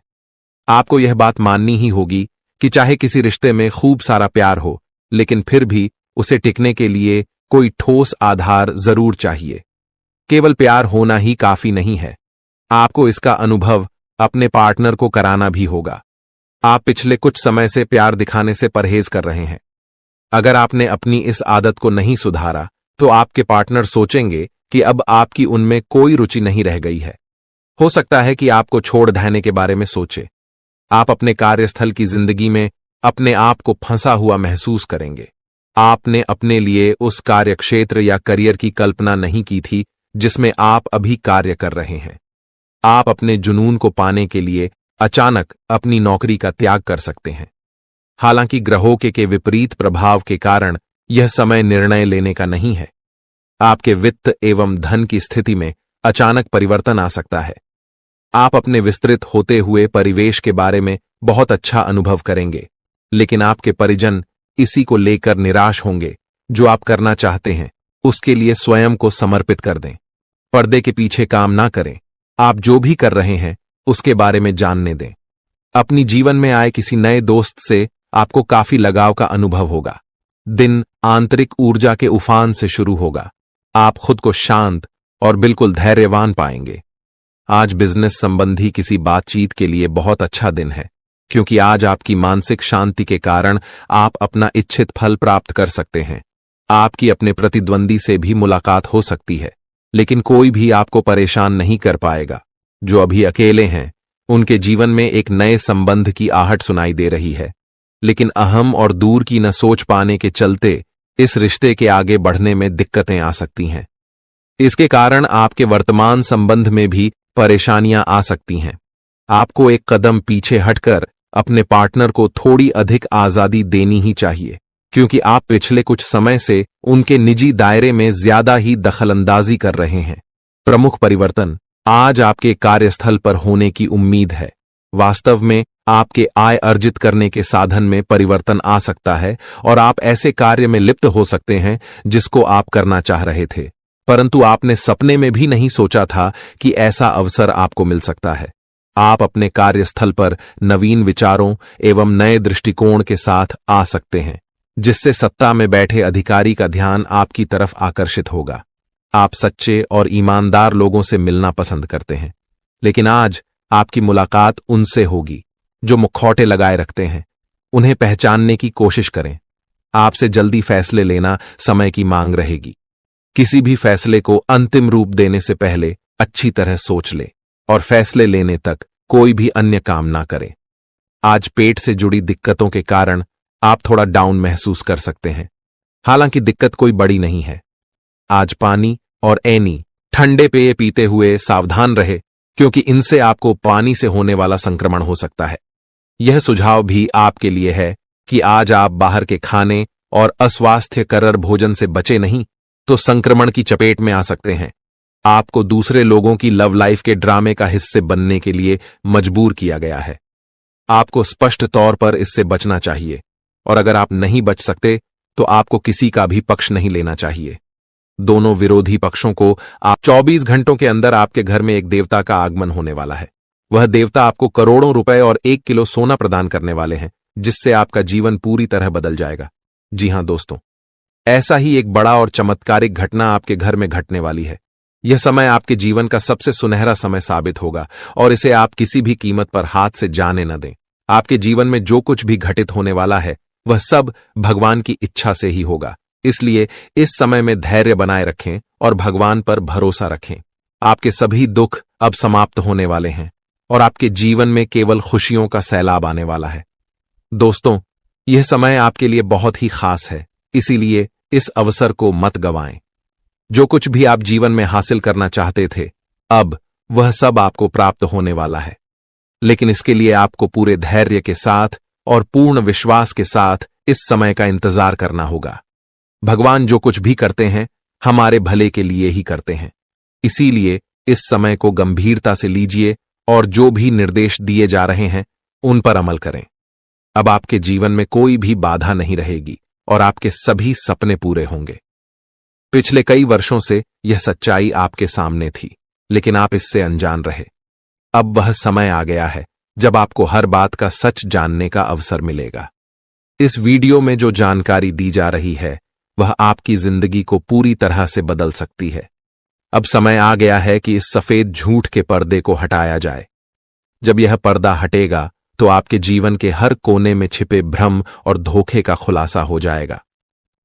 Speaker 1: आपको यह बात माननी ही होगी कि चाहे किसी रिश्ते में खूब सारा प्यार हो, लेकिन फिर भी उसे टिकने के लिए कोई ठोस आधार जरूर चाहिए। केवल प्यार होना ही काफी नहीं है, आपको इसका अनुभव अपने पार्टनर को कराना भी होगा। आप पिछले कुछ समय से प्यार दिखाने से परहेज कर रहे हैं। अगर आपने अपनी इस आदत को नहीं सुधारा तो आपके पार्टनर सोचेंगे कि अब आपकी उनमें कोई रुचि नहीं रह गई है। हो सकता है कि आपको छोड़ देने के बारे में सोचे। आप अपने कार्यस्थल की जिंदगी में अपने आप को फंसा हुआ महसूस करेंगे। आपने अपने लिए उस कार्यक्षेत्र या करियर की कल्पना नहीं की थी जिसमें आप अभी कार्य कर रहे हैं। आप अपने जुनून को पाने के लिए अचानक अपनी नौकरी का त्याग कर सकते हैं। हालांकि ग्रहों के विपरीत प्रभाव के कारण यह समय निर्णय लेने का नहीं है। आपके वित्त एवं धन की स्थिति में अचानक परिवर्तन आ सकता है। आप अपने विस्तृत होते हुए परिवेश के बारे में बहुत अच्छा अनुभव करेंगे, लेकिन आपके परिजन इसी को लेकर निराश होंगे। जो आप करना चाहते हैं उसके लिए स्वयं को समर्पित कर दें। पर्दे के पीछे काम ना करें। आप जो भी कर रहे हैं उसके बारे में जानने दें। अपनी जीवन में आए किसी नए दोस्त से आपको काफी लगाव का अनुभव होगा। दिन आंतरिक ऊर्जा के उफान से शुरू होगा। आप खुद को शांत और बिल्कुल धैर्यवान पाएंगे। आज बिजनेस संबंधी किसी बातचीत के लिए बहुत अच्छा दिन है, क्योंकि आज आपकी मानसिक शांति के कारण आप अपना इच्छित फल प्राप्त कर सकते हैं। आपकी अपने प्रतिद्वंदी से भी मुलाकात हो सकती है, लेकिन कोई भी आपको परेशान नहीं कर पाएगा। जो अभी अकेले हैं उनके जीवन में एक नए संबंध की आहट सुनाई दे रही है, लेकिन अहम और दूर की न सोच पाने के चलते इस रिश्ते के आगे बढ़ने में दिक्कतें आ सकती हैं। इसके कारण आपके वर्तमान संबंध में भी परेशानियां आ सकती हैं। आपको एक कदम पीछे हटकर अपने पार्टनर को थोड़ी अधिक आजादी देनी ही चाहिए, क्योंकि आप पिछले कुछ समय से उनके निजी दायरे में ज्यादा ही दखलंदाजी कर रहे हैं। प्रमुख परिवर्तन आज आपके कार्यस्थल पर होने की उम्मीद है। वास्तव में आपके आय अर्जित करने के साधन में परिवर्तन आ सकता है और आप ऐसे कार्य में लिप्त हो सकते हैं जिसको आप करना चाह रहे थे, परंतु आपने सपने में भी नहीं सोचा था कि ऐसा अवसर आपको मिल सकता है। आप अपने कार्यस्थल पर नवीन विचारों एवं नए दृष्टिकोण के साथ आ सकते हैं, जिससे सत्ता में बैठे अधिकारी का ध्यान आपकी तरफ आकर्षित होगा। आप सच्चे और ईमानदार लोगों से मिलना पसंद करते हैं, लेकिन आज आपकी मुलाकात उनसे होगी जो मुखौटे लगाए रखते हैं। उन्हें पहचानने की कोशिश करें। आपसे जल्दी फैसले लेना समय की मांग रहेगी। किसी भी फैसले को अंतिम रूप देने से पहले अच्छी तरह सोच ले और फैसले लेने तक कोई भी अन्य काम ना करें। आज पेट से जुड़ी दिक्कतों के कारण आप थोड़ा डाउन महसूस कर सकते हैं। हालांकि दिक्कत कोई बड़ी नहीं है। आज पानी और ऐनी ठंडे पेय पीते हुए सावधान रहे, क्योंकि इनसे आपको पानी से होने वाला संक्रमण हो सकता है। यह सुझाव भी आपके लिए है कि आज आप बाहर के खाने और अस्वास्थ्यकर भोजन से बचे नहीं तो संक्रमण की चपेट में आ सकते हैं। आपको दूसरे लोगों की लव लाइफ के ड्रामे का हिस्से बनने के लिए मजबूर किया गया है। आपको स्पष्ट तौर पर इससे बचना चाहिए, और अगर आप नहीं बच सकते तो आपको किसी का भी पक्ष नहीं लेना चाहिए। दोनों विरोधी पक्षों को आप 24 घंटों के अंदर आपके घर में एक देवता का आगमन होने वाला है। वह देवता आपको करोड़ों रुपए और 1 किलो सोना प्रदान करने वाले हैं, जिससे आपका जीवन पूरी तरह बदल जाएगा। जी हां दोस्तों, ऐसा ही एक बड़ा और चमत्कारिक घटना आपके घर में घटने वाली है। यह समय आपके जीवन का सबसे सुनहरा समय साबित होगा और इसे आप किसी भी कीमत पर हाथ से जाने न दें। आपके जीवन में जो कुछ भी घटित होने वाला है वह सब भगवान की इच्छा से ही होगा। इसलिए इस समय में धैर्य बनाए रखें और भगवान पर भरोसा रखें। आपके सभी दुख अब समाप्त होने वाले हैं और आपके जीवन में केवल खुशियों का सैलाब आने वाला है। दोस्तों, यह समय आपके लिए बहुत ही खास है, इसीलिए इस अवसर को मत गंवाएं। जो कुछ भी आप जीवन में हासिल करना चाहते थे, अब वह सब आपको प्राप्त होने वाला है। लेकिन इसके लिए आपको पूरे धैर्य के साथ और पूर्ण विश्वास के साथ इस समय का इंतजार करना होगा। भगवान जो कुछ भी करते हैं, हमारे भले के लिए ही करते हैं। इसीलिए इस समय को गंभीरता से लीजिए और जो भी निर्देश दिए जा रहे हैं, उन पर अमल करें। अब आपके जीवन में कोई भी बाधा नहीं रहेगी और आपके सभी सपने पूरे होंगे। पिछले कई वर्षों से यह सच्चाई आपके सामने थी, लेकिन आप इससे अनजान रहे। अब वह समय आ गया है जब आपको हर बात का सच जानने का अवसर मिलेगा। इस वीडियो में जो जानकारी दी जा रही है, वह आपकी जिंदगी को पूरी तरह से बदल सकती है। अब समय आ गया है कि इस सफेद झूठ के पर्दे को हटाया जाए। जब यह पर्दा हटेगा तो आपके जीवन के हर कोने में छिपे भ्रम और धोखे का खुलासा हो जाएगा।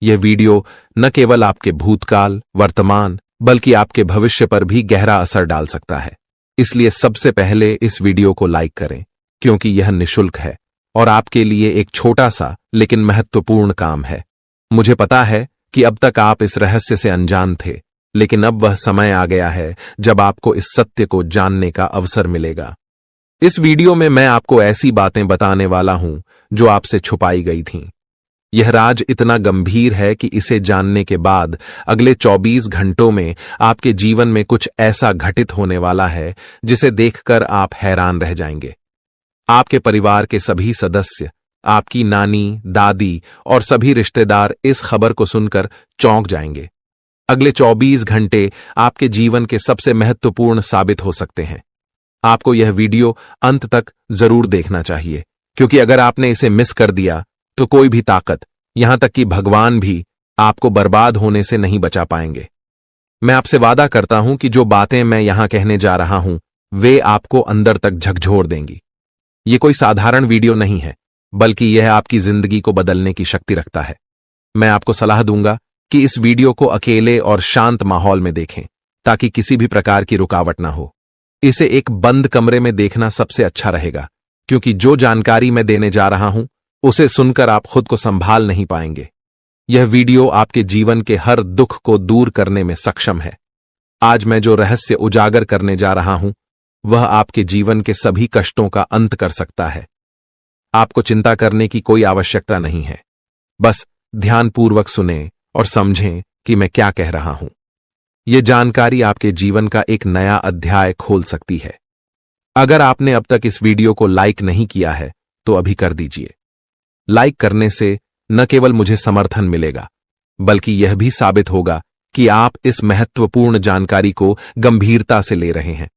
Speaker 1: यह वीडियो न केवल आपके भूतकाल, वर्तमान, बल्कि आपके भविष्य पर भी गहरा असर डाल सकता है। इसलिए सबसे पहले इस वीडियो को लाइक करें, क्योंकि यह निःशुल्क है और आपके लिए एक छोटा सा लेकिन महत्वपूर्ण काम है। मुझे पता है कि अब तक आप इस रहस्य से अनजान थे, लेकिन अब वह समय आ गया है जब आपको इस सत्य को जानने का अवसर मिलेगा। इस वीडियो में मैं आपको ऐसी बातें बताने वाला हूं जो आपसे छुपाई गई थीं। यह राज इतना गंभीर है कि इसे जानने के बाद अगले 24 घंटों में आपके जीवन में कुछ ऐसा घटित होने वाला है जिसे देखकर आप हैरान रह जाएंगे। आपके परिवार के सभी सदस्य, आपकी नानी, दादी और सभी रिश्तेदार इस खबर को सुनकर चौंक जाएंगे। अगले 24 घंटे आपके जीवन के सबसे महत्वपूर्ण साबित हो सकते हैं। आपको यह वीडियो अंत तक जरूर देखना चाहिए, क्योंकि अगर आपने इसे मिस कर दिया तो कोई भी ताकत, यहां तक कि भगवान भी, आपको बर्बाद होने से नहीं बचा पाएंगे। मैं आपसे वादा करता हूं कि जो बातें मैं यहां कहने जा रहा हूं, वे आपको अंदर तक झकझोर देंगी। ये कोई साधारण वीडियो नहीं है, बल्कि यह आपकी जिंदगी को बदलने की शक्ति रखता है। मैं आपको सलाह दूंगा कि इस वीडियो को अकेले और शांत माहौल में देखें, ताकि किसी भी प्रकार की रुकावट ना हो। इसे एक बंद कमरे में देखना सबसे अच्छा रहेगा, क्योंकि जो जानकारी मैं देने जा रहा हूं, उसे सुनकर आप खुद को संभाल नहीं पाएंगे। यह वीडियो आपके जीवन के हर दुख को दूर करने में सक्षम है। आज मैं जो रहस्य उजागर करने जा रहा हूं, वह आपके जीवन के सभी कष्टों का अंत कर सकता है। आपको चिंता करने की कोई आवश्यकता नहीं है। बस ध्यानपूर्वक सुनें और समझें कि मैं क्या कह रहा हूं। यह जानकारी आपके जीवन का एक नया अध्याय खोल सकती है। अगर आपने अब तक इस वीडियो को लाइक नहीं किया है, तो अभी कर दीजिए। लाइक करने से न केवल मुझे समर्थन मिलेगा, बल्कि यह भी साबित होगा कि आप इस महत्वपूर्ण जानकारी को गंभीरता से ले रहे हैं।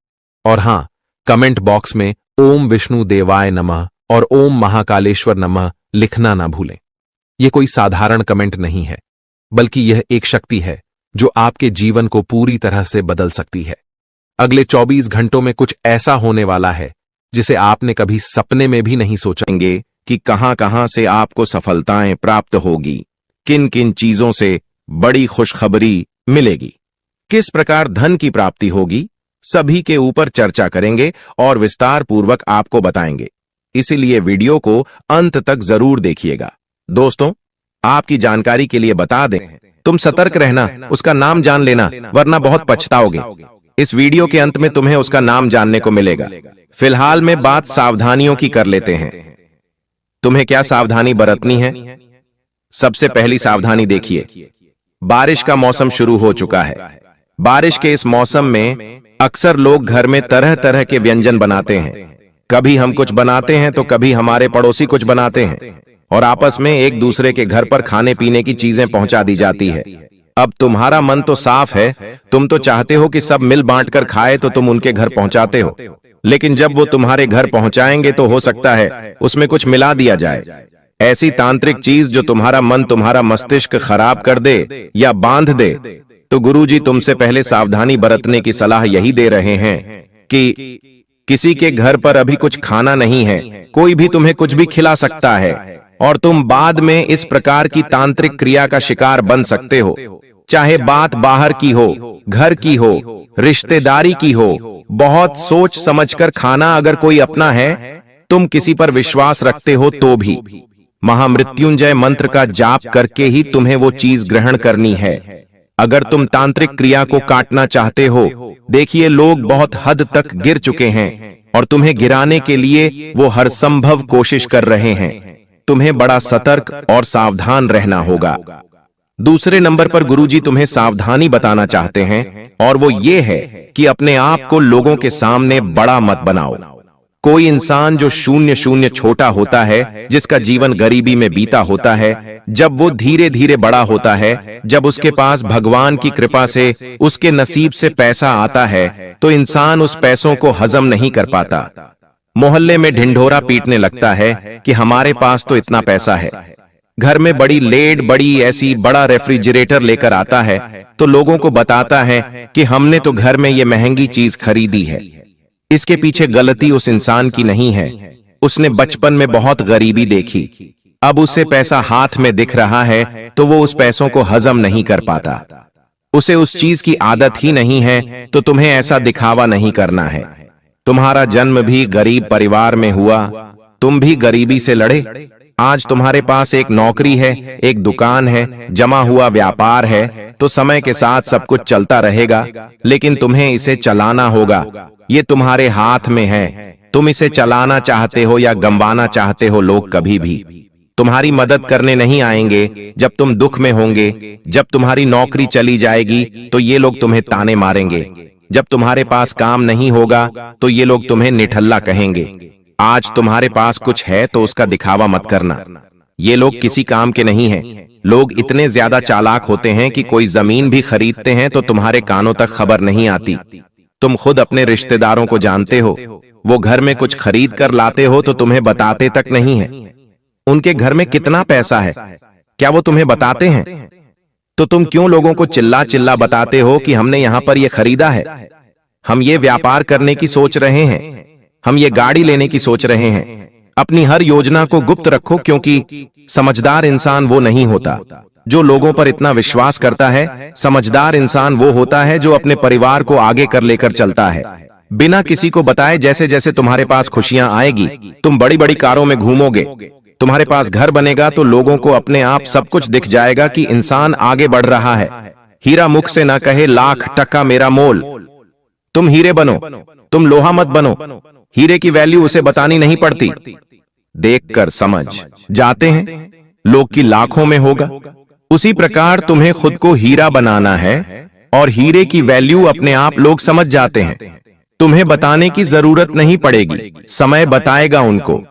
Speaker 1: और हां, कमेंट बॉक्स में ओम विष्णु देवाय नमः और ओम महाकालेश्वर नमः लिखना ना भूलें। यह कोई साधारण कमेंट नहीं है, बल्कि यह एक शक्ति है जो आपके जीवन को पूरी तरह से बदल सकती है। अगले 24 घंटों में कुछ ऐसा होने वाला है जिसे आपने कभी सपने में भी नहीं सोचेंगे कि कहां-कहां से आपको सफलताएं प्राप्त होगी, किन-किन चीजों से बड़ी खुशखबरी मिलेगी, किस प्रकार धन की प्राप्ति होगी, सभी के ऊपर चर्चा करेंगे और विस्तार पूर्वक आपको बताएंगे। इसीलिए वीडियो को अंत तक जरूर देखिएगा। दोस्तों, आपकी जानकारी के लिए बता दें, तुम सतर्क रहना, उसका नाम जान लेना, वरना बहुत पछताओगे। इस वीडियो के अंत में तुम्हें उसका नाम जानने को मिलेगा। फिलहाल में बात सावधानियों की कर लेते हैं। तुम्हें क्या सावधानी बरतनी है? सबसे पहली सावधानी देखिए, बारिश का मौसम शुरू हो चुका है। बारिश के इस मौसम में अक्सर लोग घर में तरह तरह के व्यंजन बनाते हैं। कभी हम कुछ बनाते हैं तो कभी हमारे पड़ोसी कुछ बनाते हैं और आपस में एक दूसरे के घर पर खाने पीने की चीजें पहुंचा दी जाती है। अब तुम्हारा मन तो साफ है, तुम तो चाहते हो कि सब मिल बांट कर खाए, तो तुम उनके घर पहुंचाते हो। लेकिन जब वो तुम्हारे घर पहुंचाएंगे तो हो सकता है उसमें कुछ मिला दिया जाए, ऐसी तांत्रिक चीज जो तुम्हारा मन, तुम्हारा मस्तिष्क खराब कर दे या बांध दे। तो गुरुजी तुमसे पहले सावधानी बरतने की सलाह यही दे रहे हैं कि किसी के घर पर अभी कुछ खाना नहीं है, कोई भी तुम्हें कुछ भी खिला सकता है।
Speaker 2: और तुम बाद में इस प्रकार की तांत्रिक क्रिया का शिकार बन सकते हो। चाहे बात बाहर की हो, घर की हो, रिश्तेदारी की हो, बहुत सोच समझकर खाना अगर कोई अपना है, तुम किसी पर विश्वास रखते हो तो भी महामृत्युंजय मंत्र का जाप करके ही तुम्हें वो चीज ग्रहण करनी है। अगर तुम तांत्रिक क्रिया को काटना चाहते हो, देखिए लोग बहुत हद तक गिर चुके हैं और तुम्हें गिराने के लिए वो हर संभव कोशिश कर रहे हैं। तुम्हें बड़ा सतर्क और सावधान रहना होगा। दूसरे नंबर पर गुरुजी तुम्हें सावधानी बताना चाहते हैं और वो ये है कि अपने आप को लोगों के सामने बड़ा मत बनाओ। कोई इंसान जो शून्य शून्य छोटा होता है, जिसका जीवन गरीबी में बीता होता है, जब वो धीरे धीरे बड़ा होता है, जब उसके पास भगवान की कृपा से उसके नसीब से पैसा आता है, तो इंसान उस पैसों को हजम नहीं कर पाता। मोहल्ले में ढिंढोरा पीटने लगता है कि हमारे पास तो इतना पैसा है। घर में बड़ी लेड, बड़ी ऐसी बड़ा रेफ्रिजरेटर लेकर आता है तो लोगों को बताता है कि हमने तो घर में ये महंगी चीज खरीदी है। इसके पीछे गलती उस इंसान की नहीं है। उसने बचपन में बहुत गरीबी देखी, अब उसे पैसा हाथ में दिख रहा है तो वो उस पैसों को हजम नहीं कर पाता। उसे उस चीज की आदत ही नहीं है, तो तुम्हें ऐसा दिखावा नहीं करना है। तुम्हारा जन्म भी गरीब परिवार में हुआ, तुम भी गरीबी से लड़े। आज तुम्हारे पास एक नौकरी है, एक दुकान है, जमा हुआ व्यापार है, तो समय के साथ सब कुछ चलता रहेगा, लेकिन तुम्हें इसे चलाना होगा। ये तुम्हारे हाथ में है। तुम इसे चलाना चाहते हो या गंवाना चाहते हो, लोग कभी भी तुम्हारी मदद करने नहीं आएंगे। जब तुम दुख में होंगे, जब तुम्हारी नौकरी चली जाएगी, तो ये लोग तुम्हें ताने मारेंगे। जब तुम्हारे पास काम नहीं होगा तो ये लोग तुम्हें निठल्ला कहेंगे। आज तुम्हारे पास कुछ है तो उसका दिखावा मत करना। ये लोग किसी काम के नहीं हैं। लोग इतने ज्यादा चालाक होते हैं कि कोई जमीन भी खरीदते हैं तो तुम्हारे कानों तक खबर नहीं आती। तुम खुद अपने रिश्तेदारों को जानते हो, वो घर में कुछ खरीद कर लाते हो तो तुम्हें बताते तक नहीं है। उनके घर में कितना पैसा है, क्या वो तुम्हें बताते हैं? तो तुम क्यों लोगों को चिल्ला चिल्ला बताते हो कि हमने यहां पर ये खरीदा है, हम ये व्यापार करने की सोच रहे हैं, हम ये गाड़ी लेने की सोच रहे हैं। अपनी हर योजना को गुप्त रखो, क्योंकि समझदार इंसान वो नहीं होता जो लोगों पर इतना विश्वास करता है। समझदार इंसान वो होता है जो अपने परिवार को आगे कर लेकर चलता है, बिना किसी को बताए। जैसे जैसे तुम्हारे पास खुशियां आएगी, तुम बड़ी बड़ी कारों में घूमोगे, तुम्हारे पास घर बनेगा, तो लोगों को अपने आप सब कुछ दिख जाएगा कि इंसान आगे बढ़ रहा है। हीरा मुख से ना कहे लाख टका मेरा मोल। तुम हीरे बनो, तुम लोहा मत बनो। हीरे की वैल्यू उसे बतानी नहीं पड़ती, देखकर समझ जाते हैं लोग की लाखों में होगा। उसी प्रकार तुम्हें खुद को हीरा बनाना है और हीरे की वैल्यू अपने आप लोग समझ जाते हैं। तुम्हें बताने की जरूरत नहीं पड़ेगी, समय बताएगा उनको।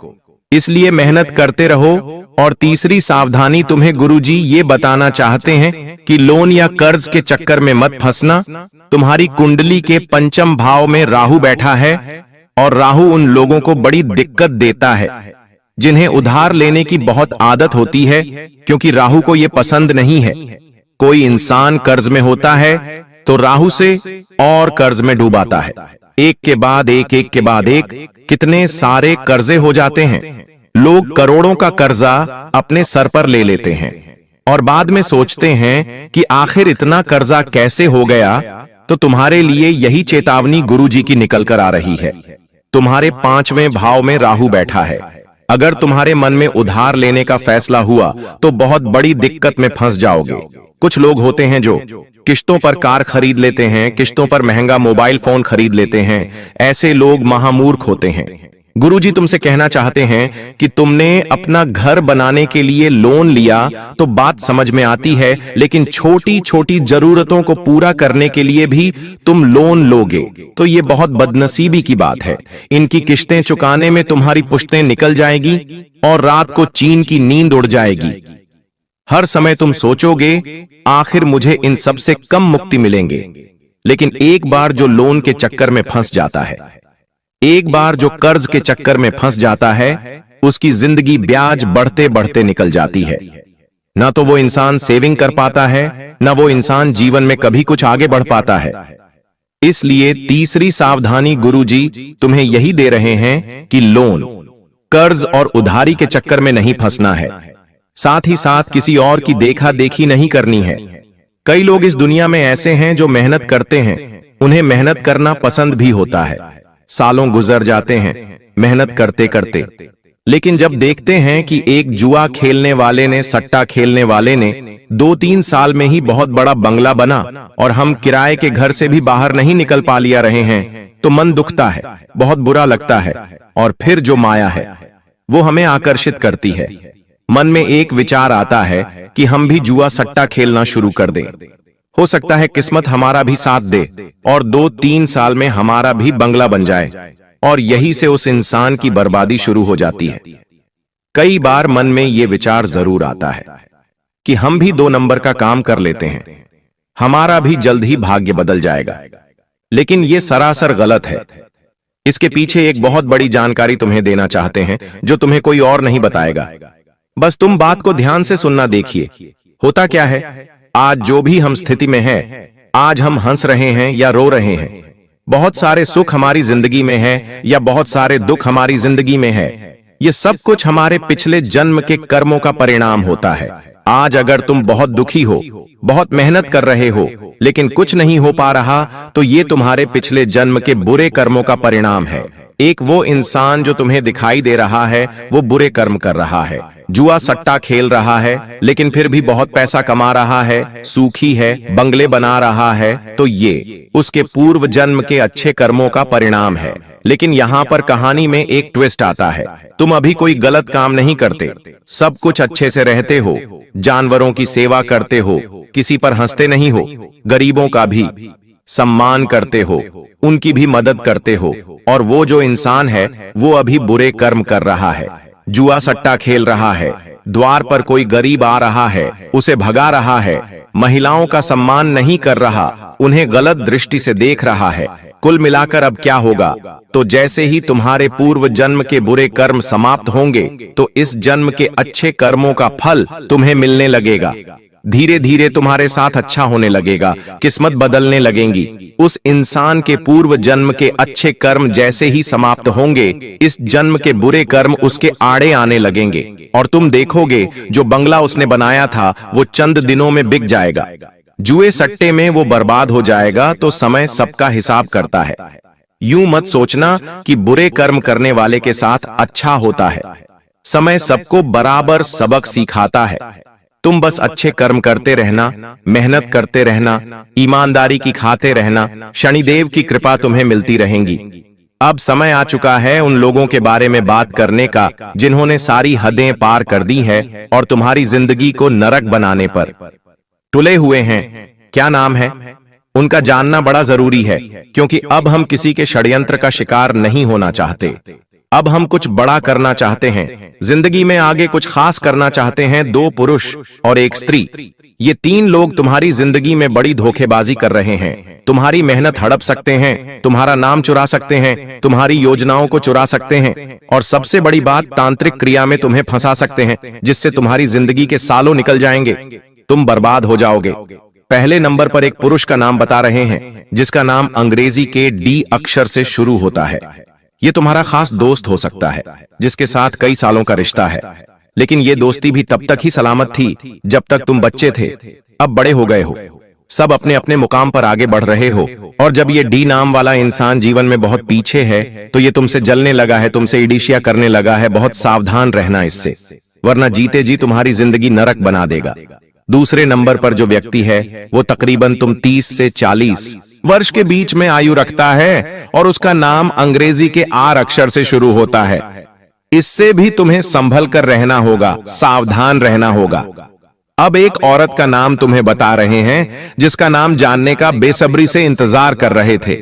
Speaker 2: इसलिए मेहनत करते रहो। और तीसरी सावधानी तुम्हें गुरुजी ये बताना चाहते हैं कि लोन या कर्ज के चक्कर में मत फंसना। तुम्हारी कुंडली के पंचम भाव में राहु बैठा है और राहु उन लोगों को बड़ी दिक्कत देता है जिन्हें उधार लेने की बहुत आदत होती है, क्योंकि राहु को ये पसंद नहीं है। कोई इंसान कर्ज में होता है तो राहु से और कर्ज में डूबाता है। एक के बाद एक, एक के बाद एक, कितने सारे कर्जे हो जाते हैं। लोग करोड़ों का कर्जा अपने सर पर ले लेते हैं और बाद में सोचते हैं कि आखिर इतना कर्जा कैसे हो गया। तो तुम्हारे लिए यही चेतावनी गुरुजी की निकल कर आ रही है। तुम्हारे 5वें भाव में राहु बैठा है। अगर तुम्हारे मन में उधार लेने का फैसला हुआ तो बहुत बड़ी दिक्कत में फंस जाओगे। कुछ लोग होते हैं जो किश्तों पर कार खरीद लेते हैं, किश्तों पर महंगा मोबाइल फोन खरीद लेते हैं। ऐसे लोग महामूर्ख होते हैं। गुरुजी तुमसे कहना चाहते हैं कि तुमने अपना घर बनाने के लिए लोन लिया तो बात समझ में आती है, लेकिन छोटी छोटी जरूरतों को पूरा करने के लिए भी तुम लोन लोगे तो ये बहुत बदनसीबी की बात है। इनकी किश्तें चुकाने में तुम्हारी पुश्तें निकल जाएगी और रात को चैन की नींद उड़ जाएगी। हर समय तुम सोचोगे आखिर मुझे इन सब से कम मुक्ति मिलेंगे, लेकिन एक बार जो लोन के चक्कर में फंस जाता है, एक बार जो कर्ज के चक्कर में फंस जाता है, उसकी जिंदगी ब्याज बढ़ते बढ़ते निकल जाती है। ना तो वो इंसान सेविंग कर पाता है, ना वो इंसान जीवन में कभी कुछ आगे बढ़ पाता है। इसलिए तीसरी सावधानी गुरुजी तुम्हें यही दे रहे हैं कि लोन कर्ज और उधारी के चक्कर में नहीं फंसना है। साथ ही साथ किसी और की देखा देखी नहीं करनी है। कई लोग इस दुनिया में ऐसे हैं जो मेहनत करते हैं, उन्हें मेहनत करना पसंद भी होता है। सालों गुजर जाते हैं मेहनत करते करते, लेकिन जब देखते हैं कि एक जुआ खेलने वाले ने, सट्टा खेलने वाले ने 2-3 साल में ही बहुत बड़ा बंगला बना और हम किराए के घर से भी बाहर नहीं निकल पा लिया रहे हैं, तो मन दुखता है, बहुत बुरा लगता है। और फिर जो माया है वो हमें आकर्षित करती है। मन में एक विचार आता है कि हम भी जुआ सट्टा खेलना शुरू कर दें। हो सकता है किस्मत हमारा भी साथ दे और 2-3 साल में हमारा भी बंगला बन जाए, और यही से उस इंसान की बर्बादी शुरू हो जाती है। कई बार मन में ये विचार जरूर आता है कि हम भी 2 नंबर का काम कर लेते हैं, हमारा भी जल्द ही भाग्य बदल जाएगा। लेकिन ये सरासर गलत है। इसके पीछे एक बहुत बड़ी जानकारी तुम्हें देना चाहते हैं जो तुम्हें कोई और नहीं बताएगा। बस तुम बात को ध्यान से सुनना। देखिए, होता क्या है, आज जो भी हम स्थिति में हैं, आज हम हंस रहे हैं या रो रहे हैं, बहुत सारे सुख हमारी जिंदगी में है या बहुत सारे दुख हमारी जिंदगी में है, ये सब कुछ हमारे पिछले जन्म के कर्मों का परिणाम होता है। आज अगर तुम बहुत दुखी हो, बहुत मेहनत कर रहे हो, लेकिन कुछ नहीं हो पा रहा, तो ये तुम्हारे पिछले जन्म के बुरे कर्मों का परिणाम है। एक वो इंसान जो तुम्हें दिखाई दे रहा है वो बुरे कर्म कर रहा है, जुआ सट्टा खेल रहा है लेकिन फिर भी बहुत पैसा कमा रहा है, सुखी है, बंगले बना रहा है, तो ये उसके पूर्व जन्म के अच्छे कर्मों का परिणाम है। लेकिन यहाँ पर कहानी में एक ट्विस्ट आता है। तुम अभी कोई गलत काम नहीं करते, सब कुछ अच्छे से रहते हो, जानवरों की सेवा करते हो, किसी पर हंसते नहीं हो, गरीबों का भी सम्मान करते हो, उनकी भी मदद करते हो, और वो जो इंसान है वो अभी बुरे कर्म कर रहा है, जुआ सट्टा खेल रहा है, द्वार पर कोई गरीब आ रहा है उसे भगा रहा है, महिलाओं का सम्मान नहीं कर रहा, उन्हें गलत दृष्टि से देख रहा है। कुल मिलाकर अब क्या होगा, तो जैसे ही तुम्हारे पूर्व जन्म के बुरे कर्म समाप्त होंगे तो इस जन्म के अच्छे कर्मों का फल तुम्हें मिलने लगेगा। धीरे धीरे तुम्हारे साथ अच्छा होने लगेगा, किस्मत बदलने लगेंगी। उस इंसान के पूर्व जन्म के अच्छे कर्म जैसे ही समाप्त होंगे, इस जन्म के बुरे कर्म उसके आड़े आने लगेंगे, और तुम देखोगे जो बंगला उसने बनाया था वो चंद दिनों में बिक जाएगा। जुए सट्टे में वो बर्बाद हो जाएगा। तो समय सबका हिसाब करता है। यूं मत सोचना कि बुरे कर्म करने वाले के साथ अच्छा होता है। समय सबको बराबर सबक सिखाता है। तुम बस अच्छे कर्म करते रहना, मेहनत करते रहना, ईमानदारी की खाते रहना, शनिदेव की कृपा तुम्हें मिलती रहेंगी। अब समय आ चुका है उन लोगों के बारे में बात करने का जिन्होंने सारी हदें पार कर दी है और तुम्हारी जिंदगी को नरक बनाने पर तुले हुए हैं। क्या नाम है उनका जानना बड़ा जरूरी है, क्योंकि अब हम किसी के षड्यंत्र का शिकार नहीं होना चाहते। अब हम कुछ बड़ा करना चाहते हैं, जिंदगी में आगे कुछ खास करना चाहते हैं। 2 पुरुष और 1 स्त्री, ये 3 लोग तुम्हारी जिंदगी में बड़ी धोखेबाजी कर रहे हैं। तुम्हारी मेहनत हड़प सकते हैं, तुम्हारा नाम चुरा सकते हैं, तुम्हारी योजनाओं को चुरा सकते हैं, और सबसे बड़ी बात, तांत्रिक क्रिया में तुम्हें फंसा सकते हैं, जिससे तुम्हारी जिंदगी के सालों निकल जाएंगे, तुम बर्बाद हो जाओगे। पहले नंबर पर एक पुरुष का नाम बता रहे हैं जिसका नाम अंग्रेजी के डी अक्षर से शुरू होता है। ये तुम्हारा खास दोस्त हो सकता है जिसके साथ कई सालों का रिश्ता है, लेकिन ये दोस्ती भी तब तक ही सलामत थी जब तक तुम बच्चे थे। अब बड़े हो गए हो, सब अपने अपने मुकाम पर आगे बढ़ रहे हो, और जब ये डी नाम वाला इंसान जीवन में बहुत पीछे है तो ये तुमसे जलने लगा है, तुमसे ईर्ष्या करने लगा है। बहुत सावधान रहना इससे, वरना जीते जी तुम्हारी जिंदगी नरक बना देगा। दूसरे नंबर पर जो व्यक्ति है वो तकरीबन तुम 30 से 40 वर्ष के बीच में आयु रखता है, और उसका नाम अंग्रेजी के आर अक्षर से शुरू होता है। इससे भी तुम्हें संभल कर रहना होगा, सावधान रहना होगा। अब एक औरत का नाम तुम्हें बता रहे हैं जिसका नाम जानने का बेसब्री से इंतजार कर रहे थे।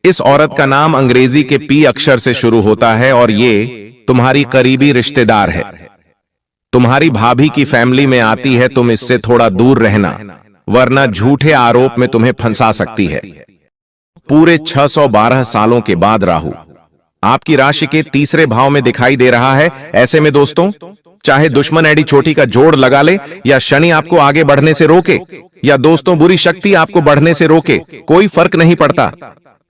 Speaker 2: इस औरत का नाम अंग्रेजी के पी अक्षर से शुरू होता है, और ये तुम्हारी करीबी रिश्तेदार है, तुम्हारी भाभी की फैमिली में आती है। तुम इससे थोड़ा दूर रहना, वरना झूठे आरोप में तुम्हें फंसा सकती है। पूरे 612 सालों के बाद राहु आपकी राशि के तीसरे भाव में दिखाई दे रहा है। ऐसे में दोस्तों, चाहे दुश्मन एडी चोटी का जोड़ लगा ले, या शनि आपको आगे बढ़ने से रोके, या दोस्तों बुरी शक्ति आपको बढ़ने से रोके, कोई फर्क नहीं पड़ता,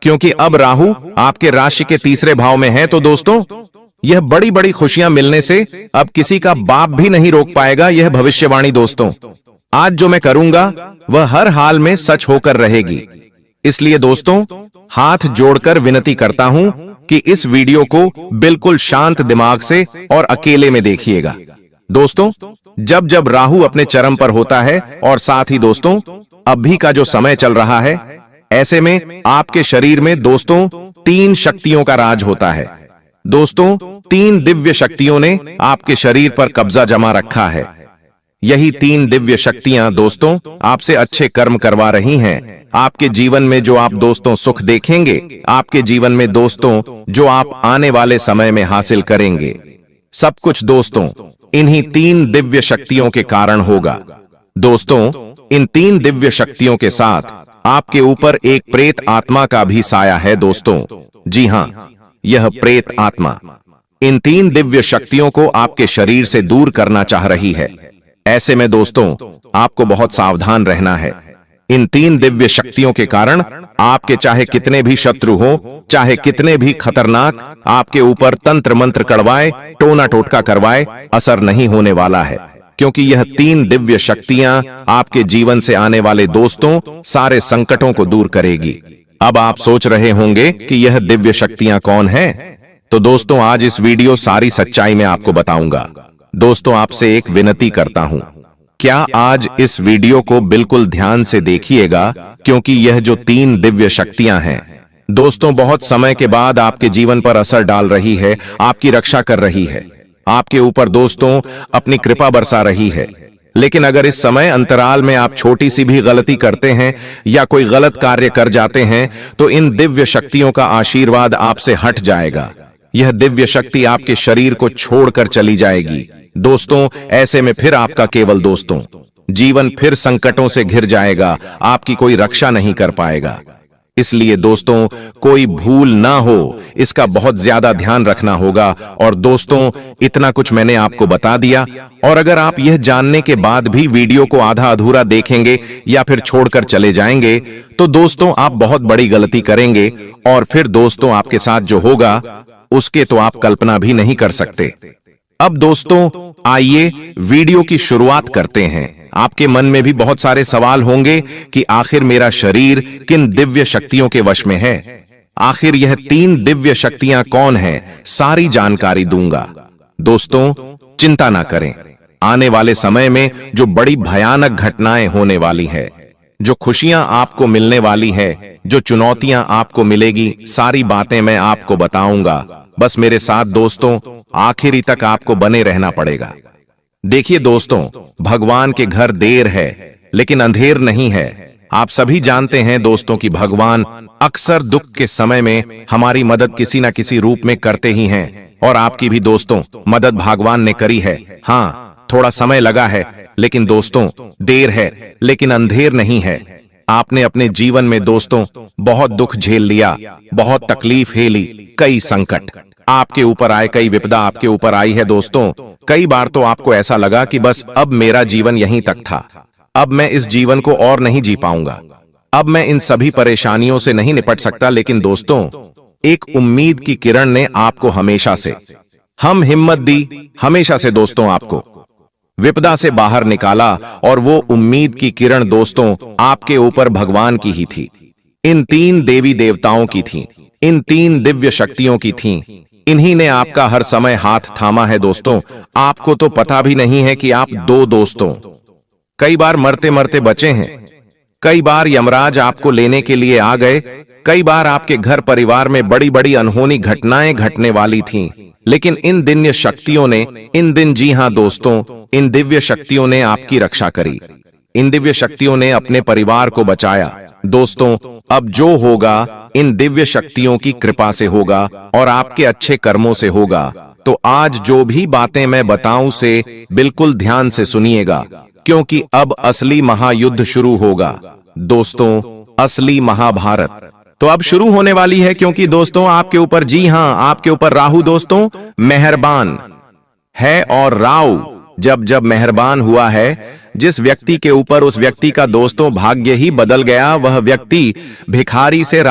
Speaker 2: क्योंकि अब राहु आपके राशि के तीसरे भाव में है। तो दोस्तों, यह बड़ी बड़ी खुशियां मिलने से अब किसी का बाप भी नहीं रोक पाएगा। यह भविष्यवाणी दोस्तों आज जो मैं करूंगा वह हर हाल में सच होकर रहेगी। इसलिए दोस्तों हाथ जोड़कर विनती करता हूं कि इस वीडियो को बिल्कुल शांत दिमाग से और अकेले में देखिएगा। दोस्तों जब जब राहु अपने चरम पर होता है और साथ ही दोस्तों अभी का जो समय चल रहा है, ऐसे में आपके शरीर में दोस्तों 3 शक्तियों का राज होता है। दोस्तों 3 दिव्य शक्तियों ने आपके शरीर पर कब्जा जमा रखा है। यही 3 दिव्य शक्तियां दोस्तों आपसे अच्छे कर्म करवा रही हैं। आपके जीवन में जो आप दोस्तों सुख देखेंगे, आपके जीवन में दोस्तों जो आप आने वाले समय में हासिल करेंगे, सब कुछ दोस्तों इन्हीं 3 दिव्य शक्तियों के कारण होगा। दोस्तों इन 3 दिव्य शक्तियों के साथ आपके ऊपर एक प्रेत आत्मा का भी साया है। दोस्तों जी हां, यह प्रेत आत्मा इन 3 दिव्य शक्तियों को आपके शरीर से दूर करना चाह रही है। ऐसे में दोस्तों आपको बहुत सावधान रहना है। इन 3 दिव्य शक्तियों के कारण आपके चाहे कितने भी शत्रु हो, चाहे कितने भी खतरनाक आपके ऊपर तंत्र मंत्र कड़वाए, टोना टोटका करवाए, असर नहीं होने वाला है, क्योंकि यह 3 दिव्य शक्तियां आपके जीवन से आने वाले दोस्तों सारे संकटों को दूर करेगी। अब आप सोच रहे होंगे कि यह दिव्य शक्तियां कौन है, तो दोस्तों आज इस वीडियो सारी सच्चाई में आपको बताऊंगा। दोस्तों आपसे एक विनती करता हूं, क्या आज इस वीडियो को बिल्कुल ध्यान से देखिएगा, क्योंकि यह जो 3 दिव्य शक्तियां हैं दोस्तों बहुत समय के बाद आपके जीवन पर असर डाल रही है, आपकी रक्षा कर रही है, आपके ऊपर दोस्तों अपनी कृपा बरसा रही है। लेकिन अगर इस समय अंतराल में आप छोटी सी भी गलती करते हैं या कोई गलत कार्य कर जाते हैं तो इन दिव्य शक्तियों का आशीर्वाद आपसे हट जाएगा। यह दिव्य शक्ति आपके शरीर को छोड़कर चली जाएगी। दोस्तों ऐसे में फिर आपका केवल दोस्तों जीवन फिर संकटों से घिर जाएगा, आपकी कोई रक्षा नहीं कर पाएगा। इसलिए दोस्तों कोई भूल ना हो, इसका बहुत ज्यादा ध्यान रखना होगा। और दोस्तों इतना कुछ मैंने आपको बता दिया, और अगर आप यह जानने के बाद भी वीडियो को आधा अधूरा देखेंगे या फिर छोड़कर चले जाएंगे तो दोस्तों आप बहुत बड़ी गलती करेंगे, और फिर दोस्तों आपके साथ जो होगा उसके तो आप कल्पना भी नहीं कर सकते। अब दोस्तों आइए वीडियो की शुरुआत करते हैं। आपके मन में भी बहुत सारे सवाल होंगे कि आखिर मेरा शरीर किन दिव्य शक्तियों के वश में है, आखिर यह 3 दिव्य शक्तियां कौन है, सारी जानकारी दूंगा। दोस्तों चिंता ना करें, आने वाले समय में जो बड़ी भयानक घटनाएं होने वाली है, जो खुशियां आपको मिलने वाली है, जो चुनौतियां आपको मिलेगी, सारी बातें मैं आपको बताऊंगा। बस मेरे साथ दोस्तों आखिरी तक आपको बने रहना पड़ेगा। देखिए दोस्तों भगवान के घर देर है लेकिन अंधेर नहीं है। आप सभी जानते हैं दोस्तों कि भगवान अक्सर दुख के समय में हमारी मदद किसी न किसी रूप में करते ही हैं, और आपकी भी दोस्तों मदद भगवान ने करी है। हाँ थोड़ा समय लगा है, लेकिन दोस्तों देर है लेकिन अंधेर नहीं है। आपने अपने जीवन में दोस्तों बहुत दुख झेल लिया, बहुत तकलीफ झेली, कई संकट आपके ऊपर आए, कई विपदा आपके ऊपर आई है। दोस्तों कई बार तो आपको ऐसा लगा कि बस अब मेरा जीवन यहीं तक था, अब मैं इस जीवन को और नहीं जी पाऊंगा, अब मैं इन सभी परेशानियों से नहीं निपट सकता। लेकिन दोस्तों एक उम्मीद की किरण ने आपको हमेशा से हम हिम्मत दी, हमेशा से दोस्तों आपको विपदा से बाहर निकाला, और वो उम्मीद की किरण दोस्तों आपके ऊपर भगवान की ही थी, इन 3 देवी देवताओं की थी, इन 3 दिव्य शक्तियों की थी। इन्हीं ने आपका हर समय हाथ थामा है। दोस्तों आपको तो पता भी नहीं है कि आप 2 दोस्तों कई बार मरते मरते बचे हैं, कई बार यमराज आपको लेने के लिए आ गए, कई बार आपके घर परिवार में बड़ी बड़ी अनहोनी घटनाएं घटने वाली थीं, लेकिन इन दिव्य शक्तियों ने जी हां दोस्तों इन दिव्य शक्तियों ने आपकी रक्षा करी, इन दिव्य शक्तियों ने अपने परिवार को बचाया। दोस्तों अब जो होगा इन दिव्य शक्तियों की कृपा से होगा और आपके अच्छे कर्मों से होगा। तो आज जो भी बातें मैं बताऊं से बिल्कुल ध्यान से सुनिएगा, क्योंकि अब असली महायुद्ध शुरू होगा। दोस्तों असली महाभारत तो अब शुरू होने वाली है, क्योंकि दोस्तों आपके ऊपर, जी हां आपके ऊपर राहु दोस्तों मेहरबान है, और राहु जब जब मेहरबान हुआ है जिस व्यक्ति के ऊपर, उस व्यक्ति का दोस्तों भाग्य ही बदल गया। वह व्यक्ति भिखारी से